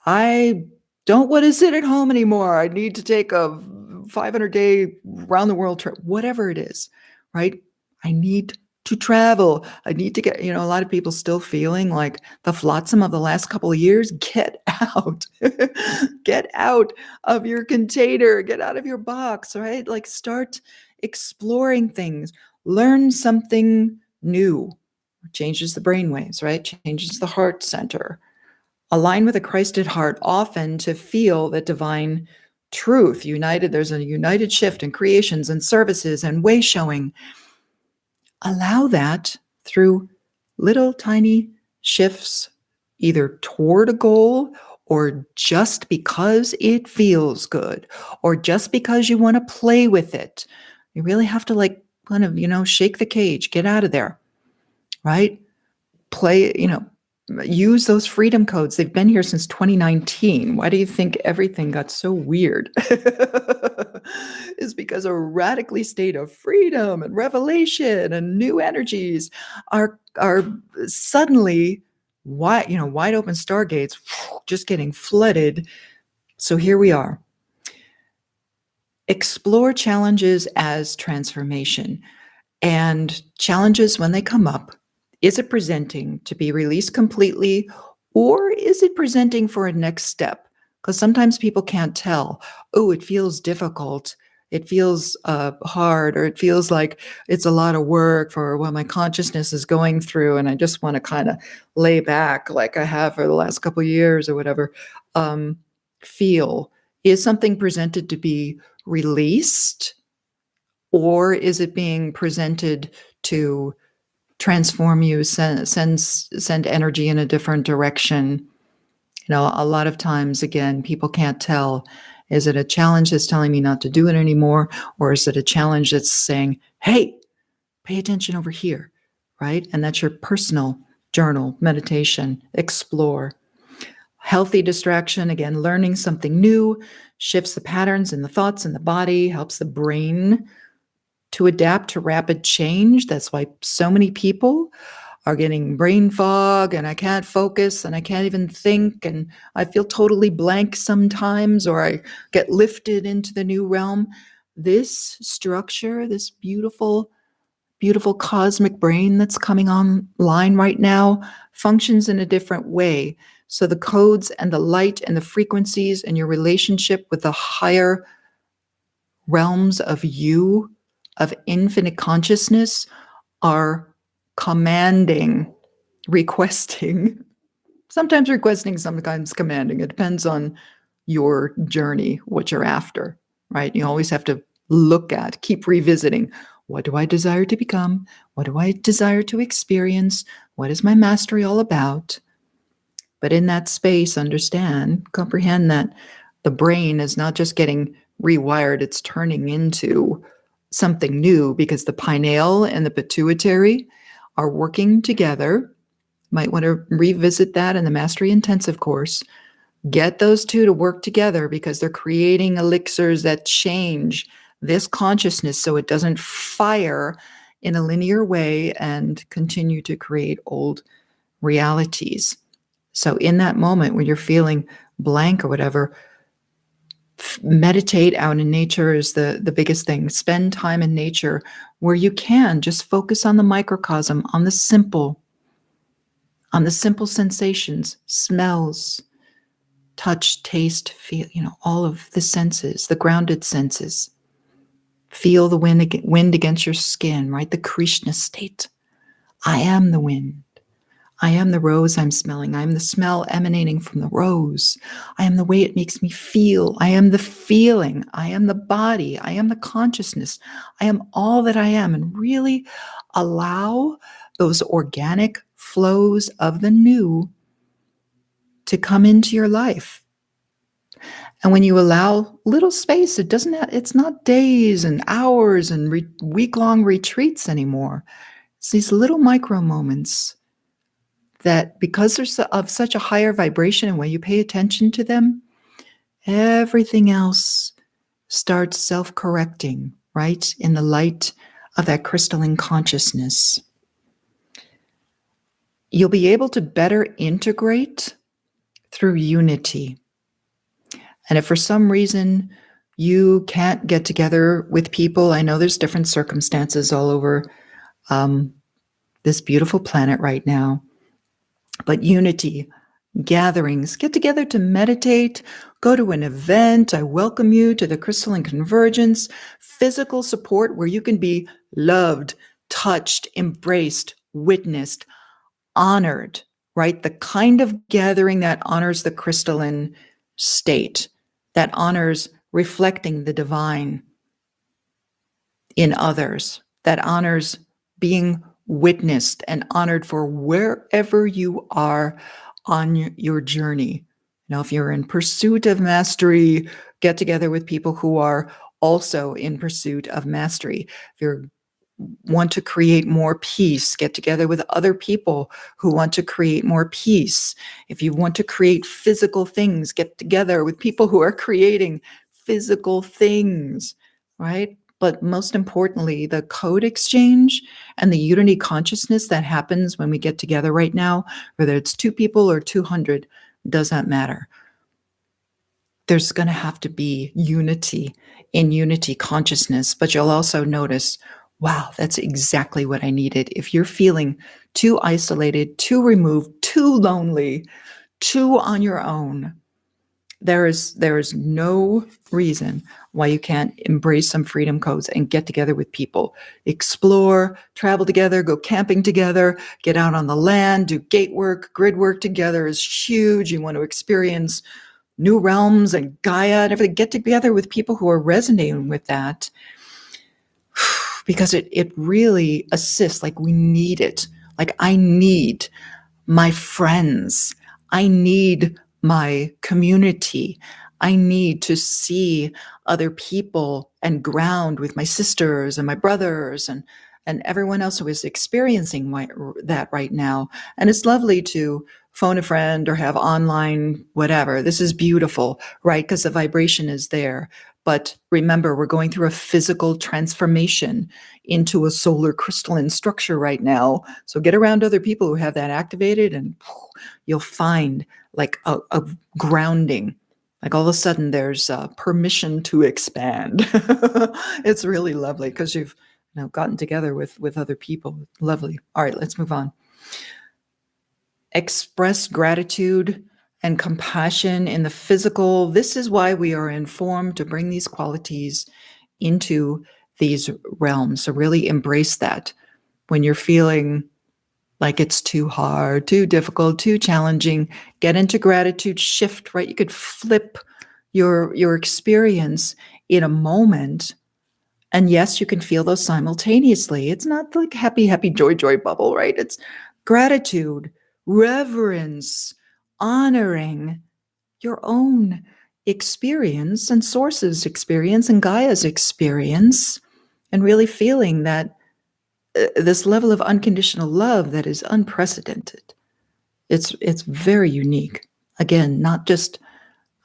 Speaker 1: I don't want to sit at home anymore. I need to take a 500-day round-the-world trip, whatever it is, right? I need to travel. I need to get, a lot of people still feeling like the flotsam of the last couple of years. Get out. Get out of your container. Get out of your box, right? Like, start exploring things. Learn something new. Changes the brainwaves, right? Changes the heart center. Align with a Christed heart often to feel that divine truth. There's a united shift in creations and services and way showing. Allow that through little tiny shifts either toward a goal or just because it feels good or just because you want to play with it. You really have to like kind of, shake the cage, get out of there, right? Play, use those freedom codes. They've been here since 2019. Why do you think everything got so weird? It's because a radically state of freedom and revelation and new energies are suddenly wide open stargates just getting flooded. So here we are. Explore challenges as transformation. And challenges, when they come up, is it presenting to be released completely, or is it presenting for a next step? Because sometimes people can't tell. Oh, it feels difficult. It feels hard, or it feels like it's a lot of work for what my consciousness is going through, and I just want to kind of lay back like I have for the last couple of years or whatever. Feel, is something presented to be released? Or is it being presented to transform you, send energy in a different direction? A lot of times, again, people can't tell. Is it a challenge that's telling me not to do it anymore? Or is it a challenge that's saying, hey, pay attention over here, right? And that's your personal journal, meditation, explore. Healthy distraction, again, learning something new, shifts the patterns in the thoughts in the body, helps the brain to adapt to rapid change. That's why so many people are getting brain fog, and I can't focus, and I can't even think, and I feel totally blank sometimes, or I get lifted into the new realm. This structure, this beautiful, beautiful cosmic brain that's coming online right now functions in a different way. So the codes and the light and the frequencies and your relationship with the higher realms of you, of infinite consciousness, are commanding, requesting, sometimes requesting, sometimes commanding. It depends on your journey, what you're after, right? You always have to look at, keep revisiting. What do I desire to become? What do I desire to experience? What is my mastery all about? But in that space, understand, comprehend that the brain is not just getting rewired, it's turning into something new because the pineal and the pituitary are working together. Might want to revisit that in the Mastery Intensive course. Get those two to work together because they're creating elixirs that change this consciousness so it doesn't fire in a linear way and continue to create old realities. So in that moment when you're feeling blank or whatever, meditate out in nature is the biggest thing. Spend time in nature where you can just focus on the microcosm, on the simple sensations, smells, touch, taste, feel, all of the senses, the grounded senses. Feel the wind against your skin, right? The Krishna state. I am the wind. I am the rose I'm smelling. I am the smell emanating from the rose. I am the way it makes me feel. I am the feeling. I am the body. I am the consciousness. I am all that I am. And really allow those organic flows of the new to come into your life. And when you allow little space, it's not days and hours and week-long retreats anymore. It's these little micro moments that, because they're of such a higher vibration, and when you pay attention to them, everything else starts self-correcting, right? In the light of that crystalline consciousness. You'll be able to better integrate through unity. And if for some reason you can't get together with people, I know there's different circumstances all over this beautiful planet right now, but unity, gatherings, get together to meditate, go to an event. I welcome you to the Crystalline Convergence, physical support where you can be loved, touched, embraced, witnessed, honored, right? The kind of gathering that honors the crystalline state, that honors reflecting the divine in others, that honors being witnessed and honored for wherever you are on your journey. Now, if you're in pursuit of mastery, get together with people who are also in pursuit of mastery. If you want to create more peace, get together with other people who want to create more peace. If you want to create physical things, get together with people who are creating physical things, right? But most importantly, the code exchange and the unity consciousness that happens when we get together right now, whether it's 2 people or 200, does not matter. There's going to have to be unity in unity consciousness, but you'll also notice, wow, that's exactly what I needed. If you're feeling too isolated, too removed, too lonely, too on your own, there is no reason why you can't embrace some freedom codes and get together with people, explore, travel together, go camping together, get out on the land, do gate work, grid work together is huge. You want to experience new realms and Gaia and everything. Get together with people who are resonating with that, because it really assists. Like, we need it. Like, I need my friends. I need my community. I need to see other people and ground with my sisters and my brothers and everyone else who is experiencing that right now. And it's lovely to phone a friend or have online whatever. This is beautiful, right? Because the vibration is there. But remember, we're going through a physical transformation into a solar crystalline structure right now. So get around other people who have that activated, and you'll find like a grounding. Like, all of a sudden there's permission to expand. It's really lovely because you've gotten together with other people. Lovely. All right, let's move on. Express gratitude and compassion in the physical. This is why we are informed to bring these qualities into these realms. So really embrace that. When you're feeling like it's too hard, too difficult, too challenging, get into gratitude, shift, right? You could flip your experience in a moment. And yes, you can feel those simultaneously. It's not like happy, happy, joy, joy bubble, right? It's gratitude, reverence, honoring your own experience and Source's experience and Gaia's experience, and really feeling that this level of unconditional love that is unprecedented. It's very unique. Again, not just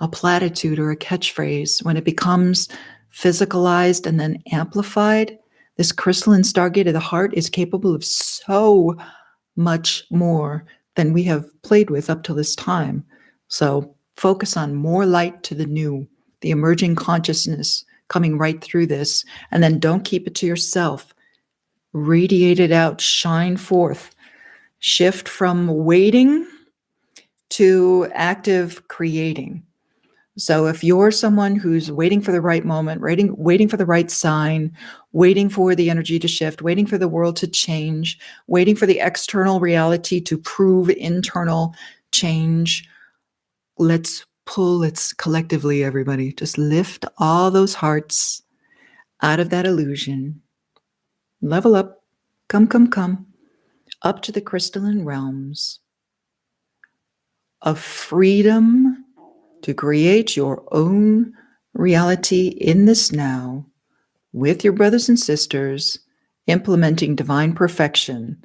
Speaker 1: a platitude or a catchphrase. When it becomes physicalized and then amplified, this crystalline stargate of the heart is capable of so much more than we have played with up till this time. So focus on more light to the new, the emerging consciousness coming right through this, and then don't keep it to yourself. Radiate it out, shine forth, shift from waiting to active creating. So if you're someone who's waiting for the right moment, waiting for the right sign, waiting for the energy to shift, waiting for the world to change, waiting for the external reality to prove internal change, let's collectively, everybody, just lift all those hearts out of that illusion. Level up, come, up to the crystalline realms of freedom to create your own reality in this now with your brothers and sisters, implementing divine perfection,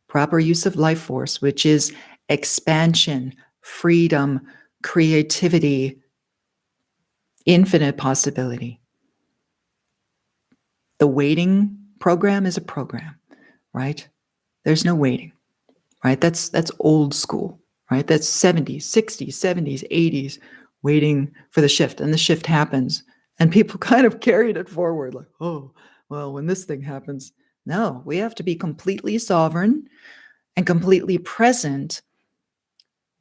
Speaker 1: proper use of life force, which is expansion, freedom, creativity, infinite possibility. The waiting program is a program, right? There's no waiting, right? That's old school. Right? That's 70s, 60s, 70s, 80s, waiting for the shift. And the shift happens. And people kind of carried it forward like, oh, well, when this thing happens. No, we have to be completely sovereign and completely present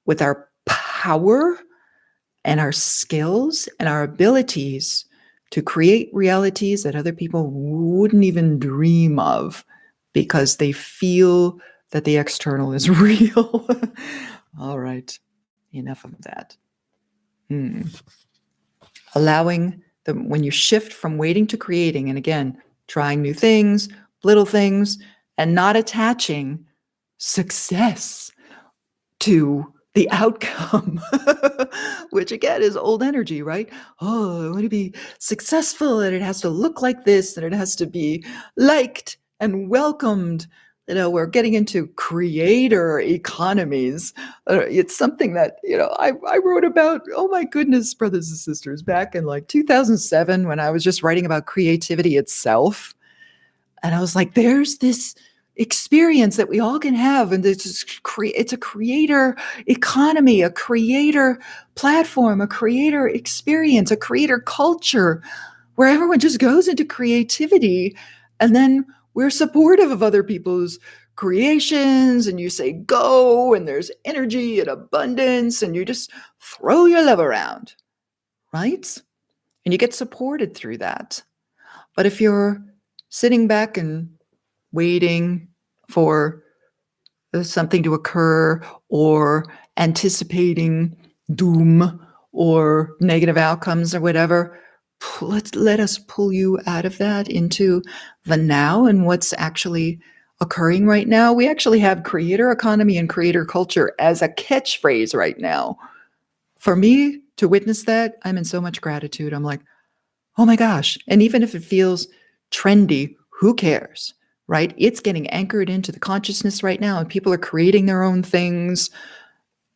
Speaker 1: with our power and our skills and our abilities to create realities that other people wouldn't even dream of, because they feel that the external is real. All right, enough of that. Allowing when you shift from waiting to creating, and again, trying new things, little things, and not attaching success to the outcome, which again is old energy, right? Oh, I want to be successful and it has to look like this and it has to be liked and welcomed. We're getting into creator economies. It's something that, I wrote about, oh my goodness, brothers and sisters, back in like 2007 when I was just writing about creativity itself. And I was like, there's this experience that we all can have. And it's a creator economy, a creator platform, a creator experience, a creator culture where everyone just goes into creativity. And then we're supportive of other people's creations. And you say, go, and there's energy and abundance. And you just throw your love around, right? And you get supported through that. But if you're sitting back and waiting for something to occur or anticipating doom or negative outcomes or whatever, let us pull you out of that into the now and what's actually occurring right now. We actually have creator economy and creator culture as a catchphrase right now. For me to witness that, I'm in so much gratitude. I'm like, oh my gosh. And even if it feels trendy, who cares, right? It's getting anchored into the consciousness right now, and people are creating their own things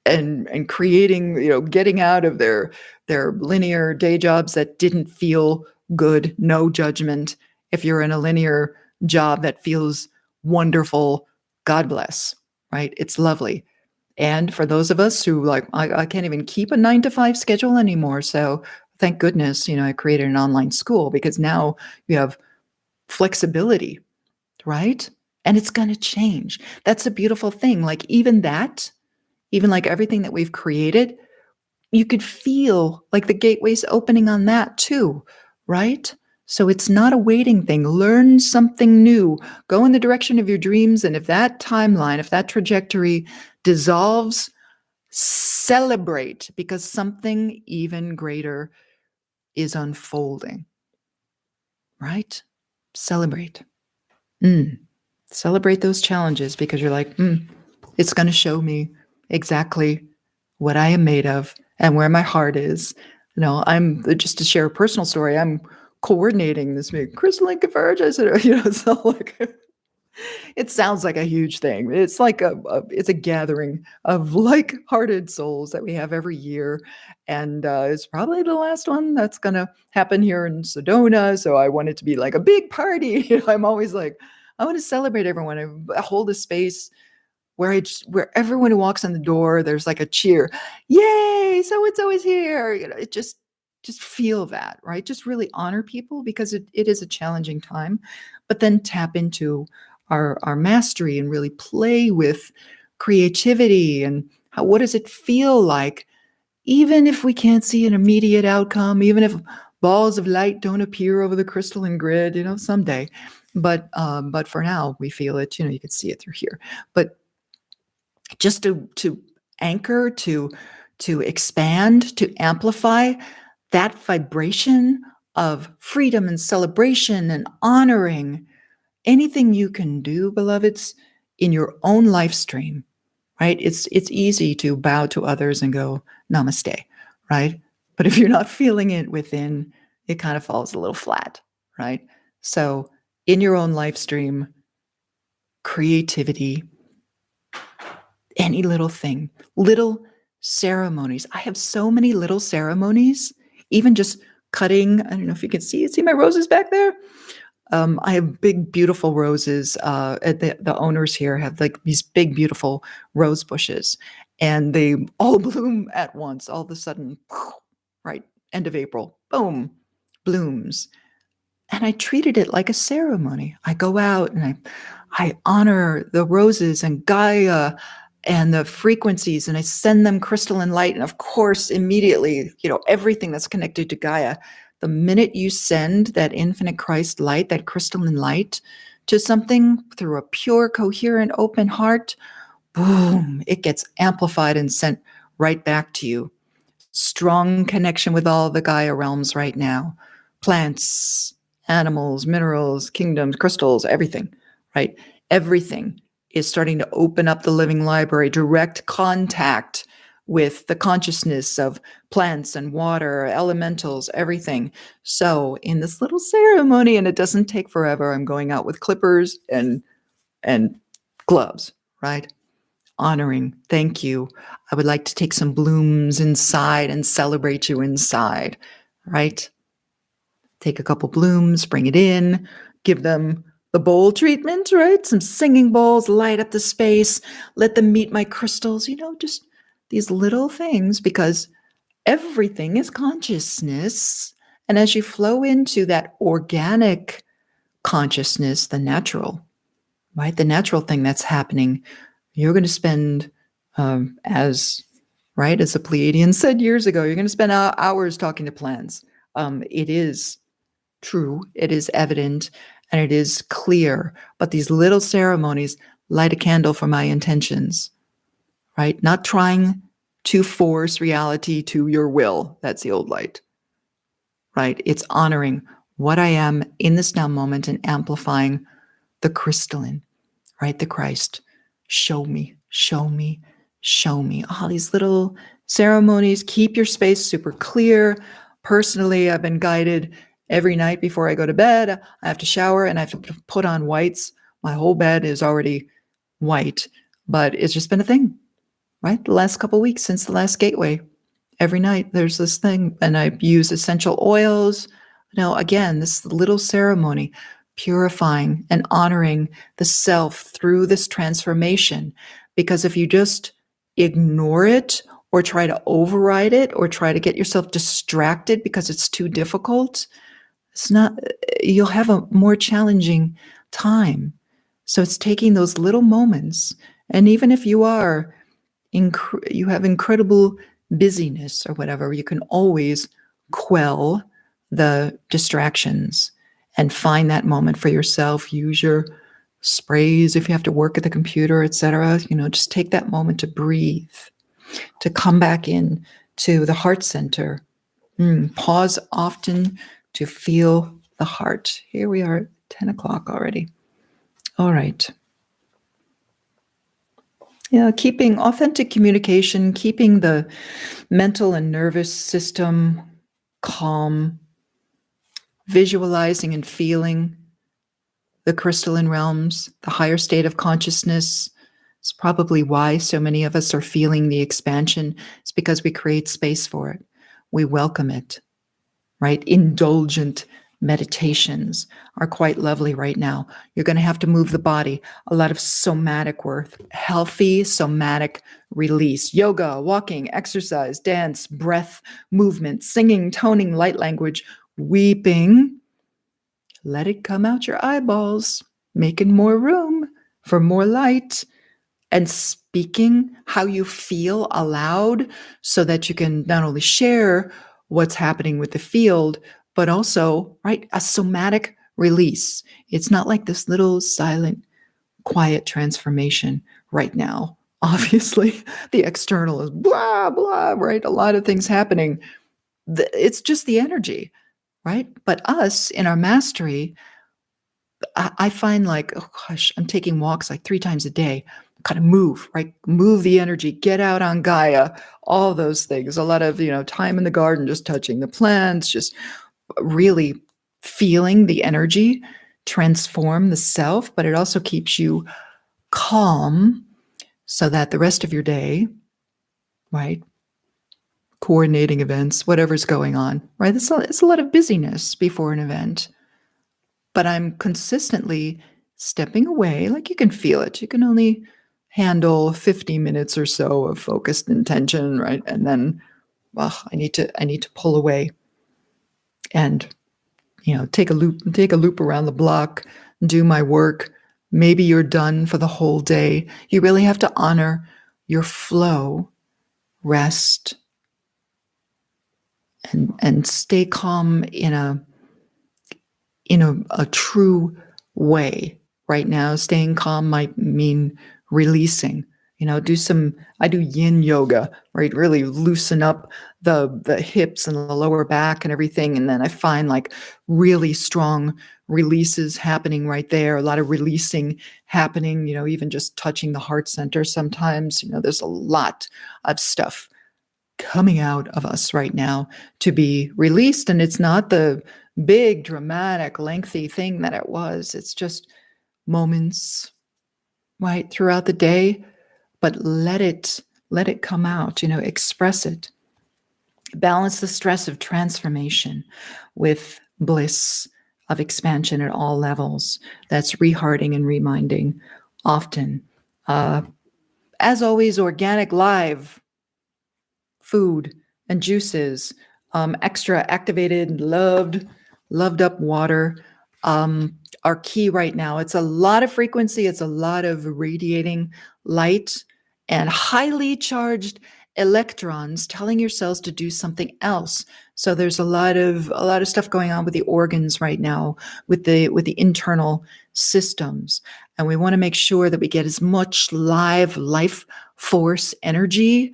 Speaker 1: and creating, getting out of their linear day jobs that didn't feel good. No judgment. If you're in a linear job that feels wonderful, God bless, right? It's lovely. And for those of us who I can't even keep a 9-to-5 schedule anymore. So thank goodness, I created an online school because now you have flexibility, right? And it's going to change. That's a beautiful thing. Like even like everything that we've created, you could feel like the gateways opening on that too, right? So it's not a waiting thing. Learn something new. Go in the direction of your dreams. And if that timeline, if that trajectory dissolves, celebrate because something even greater is unfolding, right? Celebrate. Celebrate those challenges because you're like, it's going to show me exactly what I am made of and where my heart is. I'm just to share a personal story. I'm coordinating this big crystalline convergence. So like, it sounds like a huge thing. It's like it's a gathering of like-hearted souls that we have every year. And it's probably the last one that's going to happen here in Sedona. So I want it to be like a big party. I'm always like, I want to celebrate everyone. I hold a space where everyone who walks in the door, there's like a cheer. Yay, so-and-so is here. It just feel that, right? Just really honor people because it is a challenging time, but then tap into our mastery and really play with creativity and what does it feel like, even if we can't see an immediate outcome, even if balls of light don't appear over the crystalline grid, someday. But for now, we feel it. You can see it through here. But just to anchor, to expand, to amplify that vibration of freedom and celebration and honoring anything you can do, beloveds, in your own life stream, right? It's easy to bow to others and go, namaste, right? But if you're not feeling it within, it kind of falls a little flat, right? So in your own life stream, creativity, any little thing, little ceremonies. I have so many little ceremonies, even just cutting. I don't know if you can see my roses back there. I have big, beautiful roses. The owners here have like these big, beautiful rose bushes, and they all bloom at once. All of a sudden, right, end of April, boom, blooms. And I treated it like a ceremony. I go out and I honor the roses and Gaia and the frequencies, and I send them crystalline light. And of course, immediately, everything that's connected to Gaia, the minute you send that infinite Christ light, that crystalline light to something through a pure, coherent, open heart, boom, it gets amplified and sent right back to you. Strong connection with all the Gaia realms right now. Plants, animals, minerals, kingdoms, crystals, everything, right? Everything is starting to open up the living library, direct contact with the consciousness of plants and water, elementals, everything. So in this little ceremony, and it doesn't take forever, I'm going out with clippers and gloves, right? Honoring, thank you. I would like to take some blooms inside and celebrate you inside, right? Take a couple blooms, bring it in, give them the bowl treatment, right? Some singing bowls, light up the space, let them meet my crystals, just these little things, because everything is consciousness. And as you flow into that organic consciousness, the natural, right? The natural thing that's happening, you're going to spend, as the Pleiadian said years ago, you're going to spend hours talking to plants. It is true, it is evident, and it is clear. But these little ceremonies light a candle for my intentions, right? Not trying to force reality to your will. That's the old light, right? It's honoring what I am in this now moment and amplifying the crystalline, right? The Christ. Show me, show me, show me. All these little ceremonies. Keep your space super clear. Personally, I've been guided every night before I go to bed. I have to shower and I have to put on whites. My whole bed is already white, but it's just been a thing, right? The last couple of weeks since the last gateway. Every night there's this thing, and I use essential oils. Again, this little ceremony, purifying and honoring the self through this transformation. Because if you just ignore it or try to override it or try to get yourself distracted because it's too difficult, you'll have a more challenging time. So it's taking those little moments. And even if you have incredible busyness or whatever, you can always quell the distractions and find that moment for yourself. Use your sprays if you have to work at the computer, etc. Just take that moment to breathe, to come back in to the heart center. Pause often to feel the heart. Here we are at 10 o'clock already. All right. Yeah, keeping authentic communication, keeping the mental and nervous system calm, visualizing and feeling the crystalline realms, the higher state of consciousness. It's probably why so many of us are feeling the expansion. It's because we create space for it. We welcome it, right? Indulgent meditations are quite lovely right now. You're going to have to move the body. A lot of somatic work, healthy somatic release. Yoga, walking, exercise, dance, breath, movement, singing, toning, light language, weeping. Let it come out your eyeballs, making more room for more light, and speaking how you feel aloud so that you can not only share what's happening with the field, but also, right, a somatic release. It's not like this little silent, quiet transformation right now. Obviously, the external is blah, blah, right? A lot of things happening. It's just the energy, right? But us in our mastery, I find like, oh gosh, I'm taking walks like 3 times a day. Kind of move, right? Move the energy, get out on Gaia, all those things. A lot of, time in the garden, just touching the plants, just really feeling the energy transform the self, but it also keeps you calm so that the rest of your day, right? Coordinating events, whatever's going on, right? It's a lot of busyness before an event. But I'm consistently stepping away, like you can feel it. You can only handle 50 minutes or so of focused intention, right? And then, I need to pull away and, take a loop around the block, do my work. Maybe you're done for the whole day. You really have to honor your flow, rest, and stay calm in a true way. Right now, staying calm might mean releasing I do yin yoga, right? Really loosen up the hips and the lower back and everything. And then I find like really strong releases happening right there, a lot of releasing happening, even just touching the heart center sometimes. There's a lot of stuff coming out of us right now to be released. And it's not the big, dramatic, lengthy thing that it was. It's just moments, right, throughout the day, but let it come out, express it. Balance the stress of transformation with bliss of expansion at all levels. That's rehearting and reminding often. As always, organic, live food and juices, extra activated, loved up water are key right now. It's a lot of frequency. It's a lot of radiating light and highly charged electrons telling your cells to do something else. So there's a lot of stuff going on with the organs right now, with the internal systems. And we want to make sure that we get as much live life force energy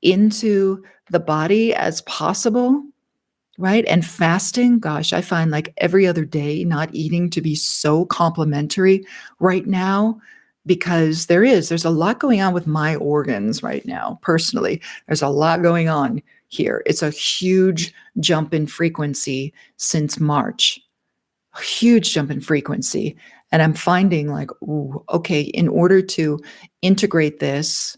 Speaker 1: into the body as possible, right? And fasting, gosh, I find like every other day not eating to be so complementary right now, because there's a lot going on with my organs right now. Personally, there's a lot going on here. It's a huge jump in frequency since March, a huge jump in frequency. And I'm finding like, ooh, okay, in order to integrate this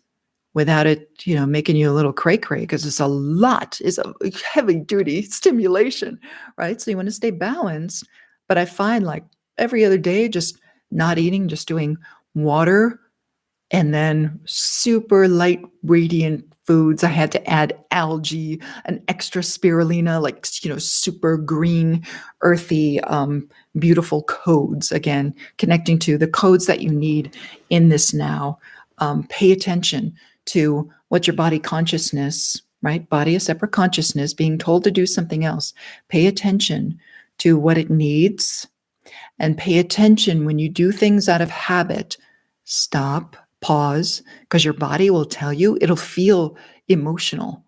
Speaker 1: without it, making you a little cray-cray, because it's a heavy duty stimulation, right? So you want to stay balanced. But I find like every other day, just not eating, just doing water, and then super light, radiant foods. I had to add algae and extra spirulina, like, super green, earthy, beautiful codes. Again, connecting to the codes that you need in this now. Pay attention to what your body consciousness, right? Body a separate consciousness being told to do something else. Pay attention to what it needs, and pay attention when you do things out of habit. Stop, pause, because your body will tell you. It'll feel emotional,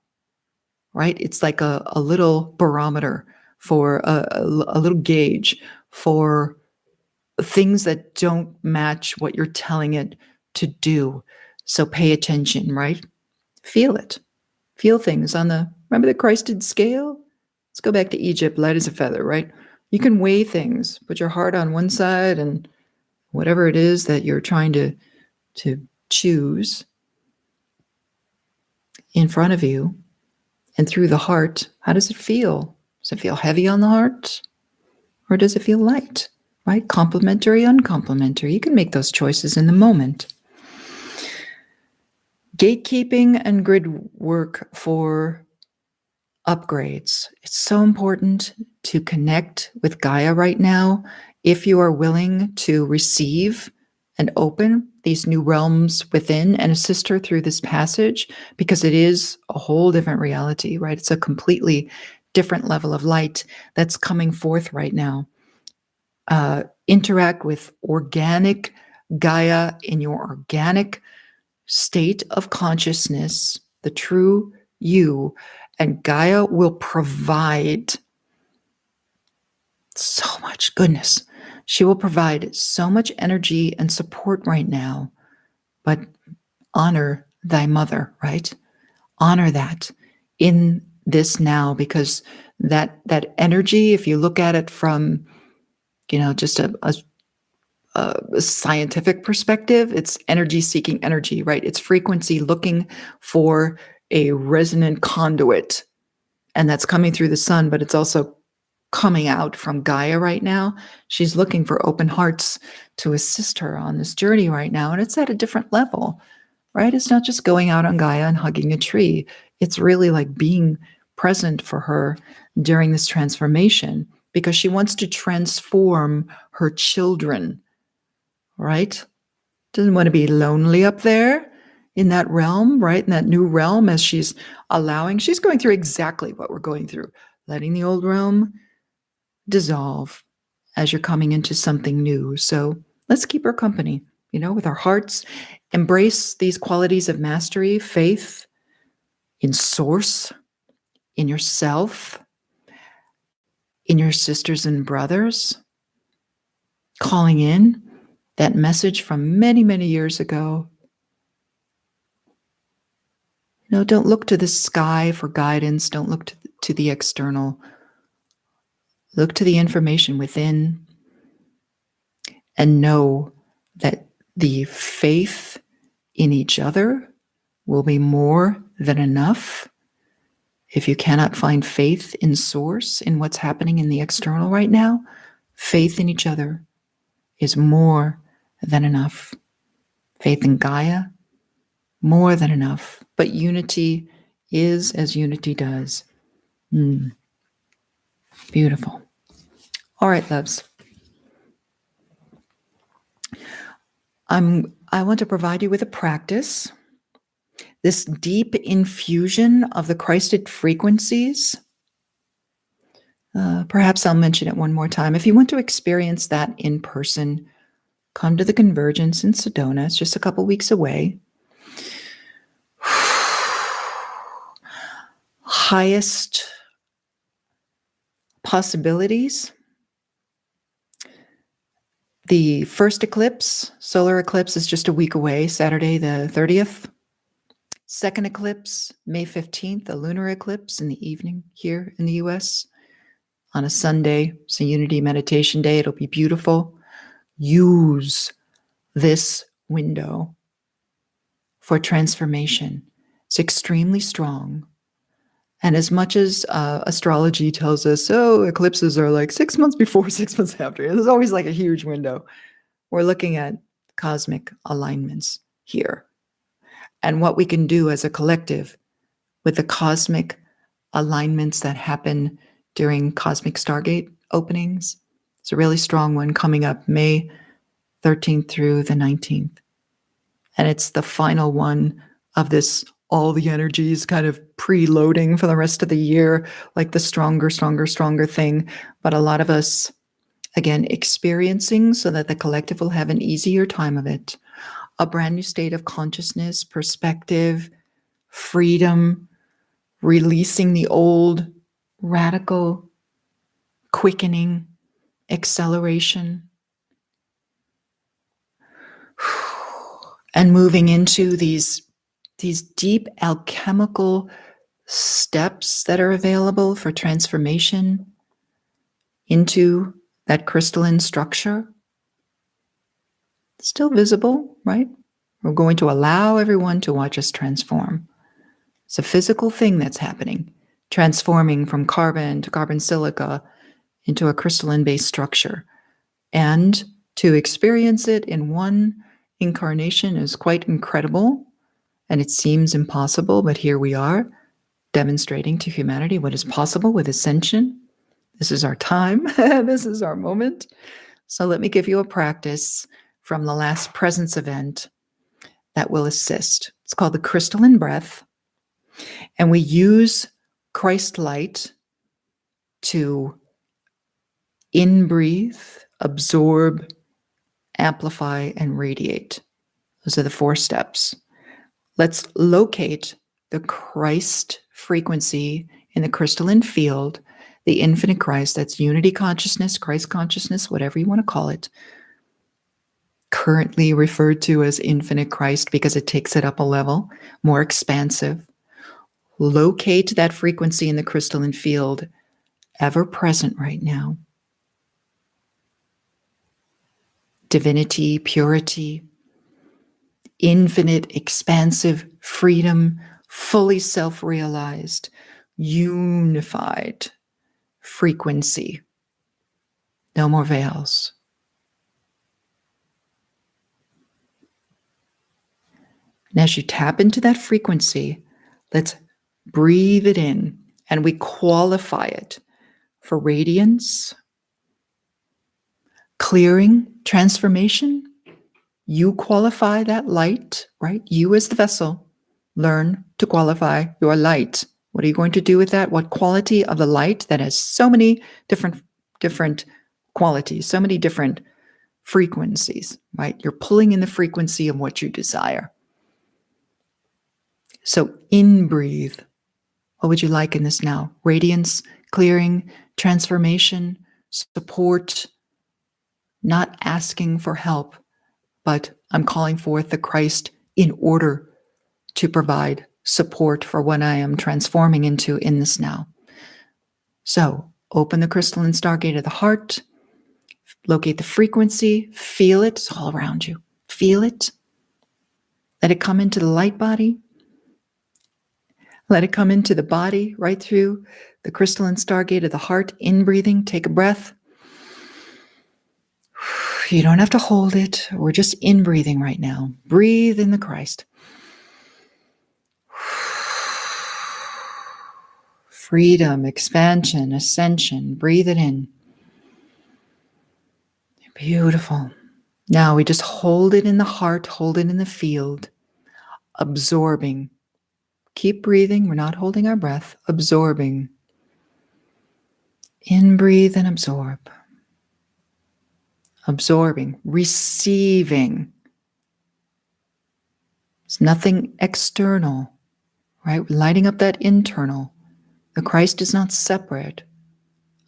Speaker 1: right? It's like a little barometer for a little gauge for things that don't match what you're telling it to do. So pay attention, right? Feel it. Feel things remember the Christed scale? Let's go back to Egypt, light as a feather, right? You can weigh things, put your heart on one side, and whatever it is that you're trying to choose in front of you and through the heart, how does it feel? Does it feel heavy on the heart? Or does it feel light, right? Complementary, uncomplimentary. You can make those choices in the moment. Gatekeeping and grid work for upgrades. It's so important to connect with Gaia right now if you are willing to receive and open these new realms within and assist her through this passage, because it is a whole different reality, right? It's a completely different level of light that's coming forth right now. Interact with organic Gaia in your organic state of consciousness, the true you, and Gaia will provide so much goodness. She will provide so much energy and support right now. But honor thy mother, right? Honor that in this now, because that energy, if you look at it from, just a scientific perspective, it's energy seeking energy, right? It's frequency looking for a resonant conduit, and that's coming through the sun, but it's also coming out from Gaia right now. She's looking for open hearts to assist her on this journey right now, and it's at a different level, right? It's not just going out on Gaia and hugging a tree. It's really like being present for her during this transformation, because she wants to transform her children, right? Doesn't want to be lonely up there in that realm, right? In that new realm, as she's going through exactly what we're going through, letting the old realm dissolve as you're coming into something new. So let's keep her company. with our hearts. Embrace these qualities of mastery, faith in source, in yourself, in your sisters and brothers, calling in that message from many, many years ago. Don't look to the sky for guidance. Don't look to the external. Look to the information within and know that the faith in each other will be more than enough. If you cannot find faith in source, in what's happening in the external right now, faith in each other is more than enough. Faith in Gaia, more than enough. But unity is as unity does. Beautiful. All right, loves. I want to provide you with a practice. This deep infusion of the Christed frequencies. Perhaps I'll mention it one more time. If you want to experience that in person, come to the Convergence in Sedona. It's just a couple weeks away. Highest possibilities. The first eclipse, solar eclipse, is just a week away, Saturday the 30th. Second eclipse, May 15th, a lunar eclipse in the evening here in the US on a Sunday. It's a Unity Meditation Day. It'll be beautiful. Use this window for transformation. It's extremely strong. And as much as astrology tells us, eclipses are like 6 months before, 6 months after, there's always like a huge window. We're looking at cosmic alignments here. And what we can do as a collective with the cosmic alignments that happen during cosmic Stargate openings. It's a really strong one coming up May 13th through the 19th. And it's the final one of this, all the energies kind of preloading for the rest of the year, like the stronger thing. But a lot of us, again, experiencing so that the collective will have an easier time of it. A brand new state of consciousness, perspective, freedom, releasing the old, radical, quickening, acceleration, and moving into these deep alchemical steps that are available for transformation into that crystalline structure. Still visible, right? We're going to allow everyone to watch us transform. It's a physical thing that's happening, transforming from carbon to carbon silica into a crystalline-based structure. And to experience it in one incarnation is quite incredible, and it seems impossible, but here we are, demonstrating to humanity what is possible with Ascension. This is our time. This is our moment. So let me give you a practice from the last Presence event that will assist. It's called the Crystalline Breath. And we use Christ light to in-breathe, absorb, amplify, and radiate. Those are the 4 steps. Let's locate the Christ frequency in the crystalline field, the infinite Christ. That's unity consciousness, Christ consciousness, whatever you want to call it. Currently referred to as infinite Christ because it takes it up a level, more expansive. Locate that frequency in the crystalline field, ever present right now. Divinity, purity, infinite, expansive freedom, fully self-realized, unified frequency. No more veils. And as you tap into that frequency, let's breathe it in, and we qualify it for radiance, clearing, transformation. You qualify that light, right? You as the vessel, learn to qualify your light. What are you going to do with that? What quality of the light that has so many different qualities, so many different frequencies, right? You're pulling in the frequency of what you desire. So in-breathe. What would you like in this now? Radiance, clearing, transformation, support, not asking for help, but I'm calling forth the Christ in order to provide support for what I am transforming into in this now. So open the crystalline stargate of the heart, locate the frequency, feel it, it's all around you. Feel it. Let it come into the light body. Let it come into the body, right through the crystalline stargate of the heart. In breathing, take a breath. You don't have to hold it. We're just in breathing right now. Breathe in the Christ. Freedom, expansion, ascension. Breathe it in. Beautiful. Now we just hold it in the heart, hold it in the field, absorbing. Keep breathing. We're not holding our breath. Absorbing. In, breathe, and absorb. Absorbing, receiving. It's nothing external, right? Lighting up that internal. The Christ is not separate.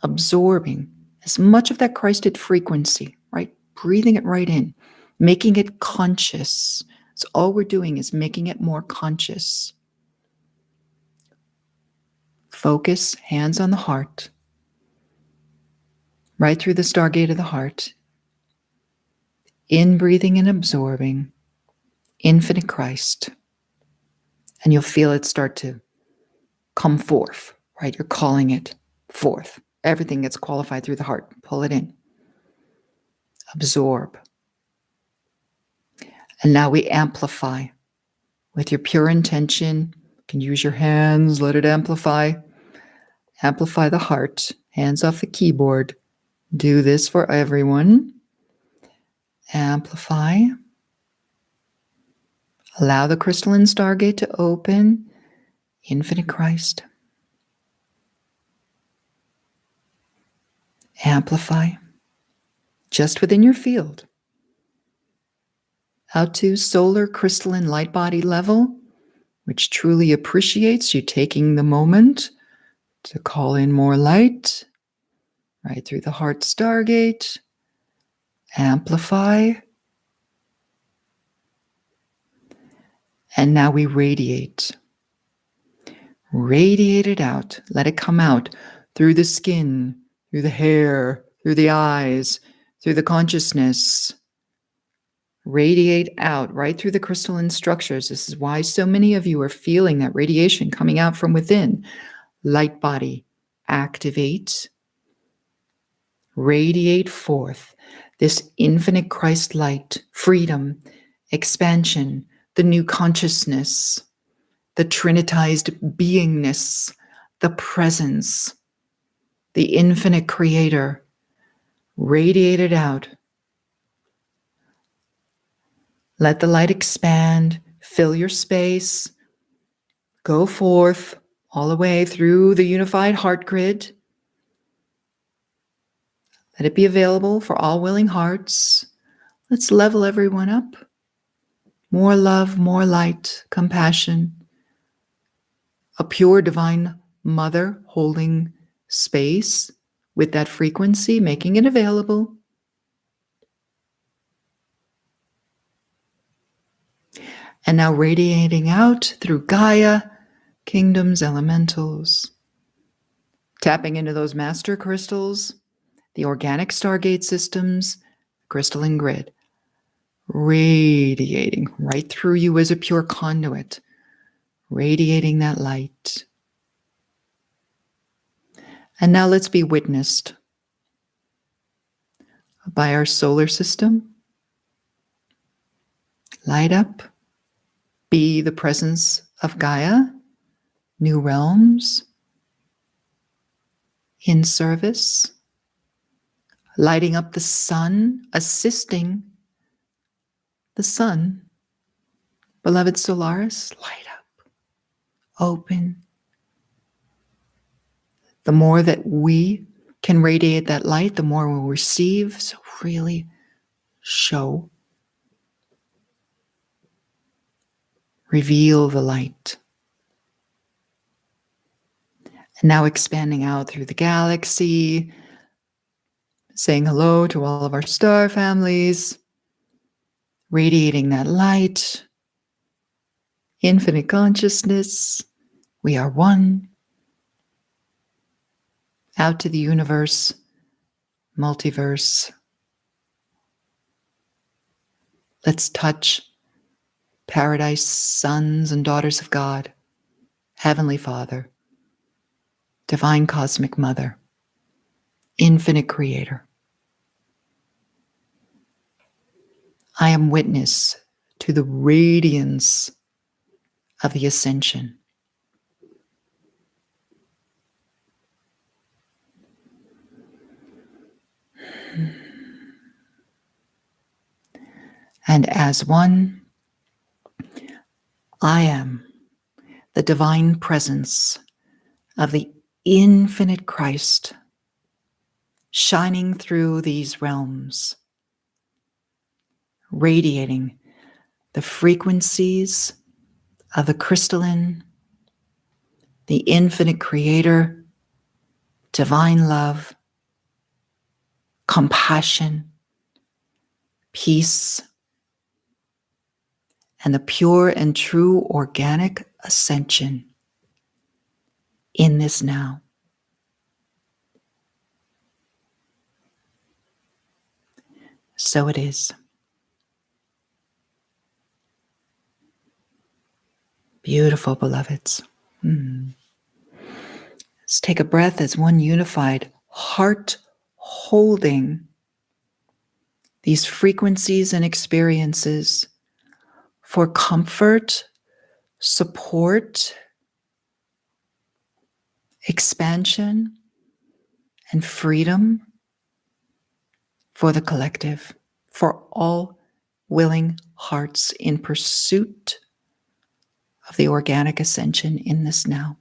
Speaker 1: Absorbing as much of that Christed frequency, right? Breathing it right in, making it conscious. So all we're doing is making it more conscious. Focus, hands on the heart, right through the stargate of the heart. In breathing and absorbing, infinite Christ. And you'll feel it start to come forth, right? You're calling it forth. Everything gets qualified through the heart. Pull it in. Absorb. And now we amplify with your pure intention. You can use your hands, let it amplify. Amplify the heart. Hands off the keyboard. Do this for everyone. Amplify. Allow the crystalline stargate to open. Infinite Christ. Amplify. Just within your field. Out to solar crystalline light body level, which truly appreciates you taking the moment to call in more light, right through the heart stargate. Amplify. And now we radiate. Radiate it out. Let it come out through the skin, through the hair, through the eyes, through the consciousness. Radiate out right through the crystalline structures. This is why so many of you are feeling that radiation coming out from within. Light body, activate. Radiate forth this infinite Christ light, freedom, expansion, the new consciousness, the trinitized beingness, the presence, the infinite creator. Radiate it out. Let the light expand, fill your space, go forth all the way through the unified heart grid. Let it be available for all willing hearts. Let's level everyone up. More love, more light, compassion. A pure divine mother holding space with that frequency, making it available. And now radiating out through Gaia, kingdoms, elementals. Tapping into those master crystals, the organic stargate systems, crystalline grid. Radiating right through you as a pure conduit. Radiating that light. And now let's be witnessed by our solar system. Light up. Be the presence of Gaia, new realms, in service. Lighting up the sun, assisting the sun. Beloved Solaris, light up. Open. The more that we can radiate that light, the more we'll receive. So really show, reveal the light. And now expanding out through the galaxy, saying hello to all of our star families, radiating that light, infinite consciousness. We are one. Out to the universe, multiverse. Let's touch paradise, sons and daughters of God, Heavenly Father, Divine Cosmic Mother, Infinite Creator. I am witness to the radiance of the Ascension. And as one, I am the divine presence of the infinite Christ shining through these realms, radiating the frequencies of the crystalline, the infinite creator, divine love, compassion, peace, and the pure and true organic ascension in this now. So it is. Beautiful, beloveds. Let's take a breath as one unified heart holding these frequencies and experiences for comfort, support, expansion, and freedom for the collective, for all willing hearts in pursuit of the organic ascension in this now.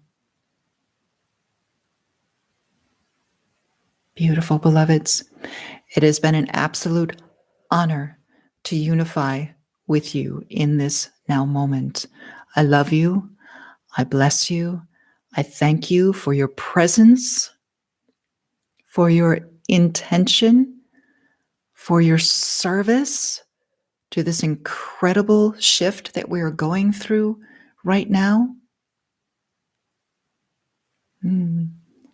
Speaker 1: Beautiful, beloveds. It has been an absolute honor to unify with you in this now moment. I love you. I bless you. I thank you for your presence, for your intention, for your service to this incredible shift that we are going through right now. And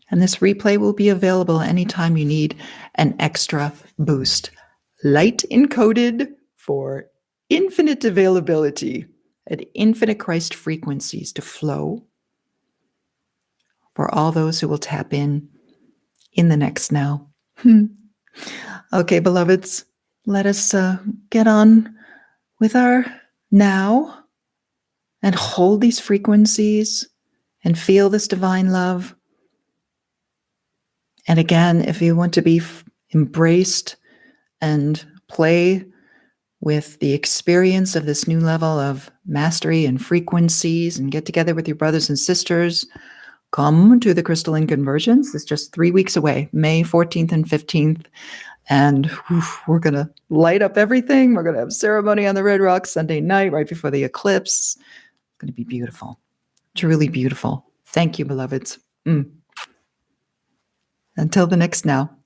Speaker 1: this replay will be available anytime you need an extra boost. Light encoded for infinite availability at infinite Christ frequencies to flow for all those who will tap in the next now. Okay, beloveds, let us get on with our now and hold these frequencies and feel this divine love. And again, if you want to be embraced and play with the experience of this new level of mastery and frequencies and get together with your brothers and sisters, come to the Crystalline Convergence. It's just 3 weeks away, May 14th and 15th. And we're going to light up everything. We're going to have ceremony on the Red Rocks Sunday night right before the eclipse. It's going to be beautiful, truly beautiful. Thank you, beloveds. Until the next now.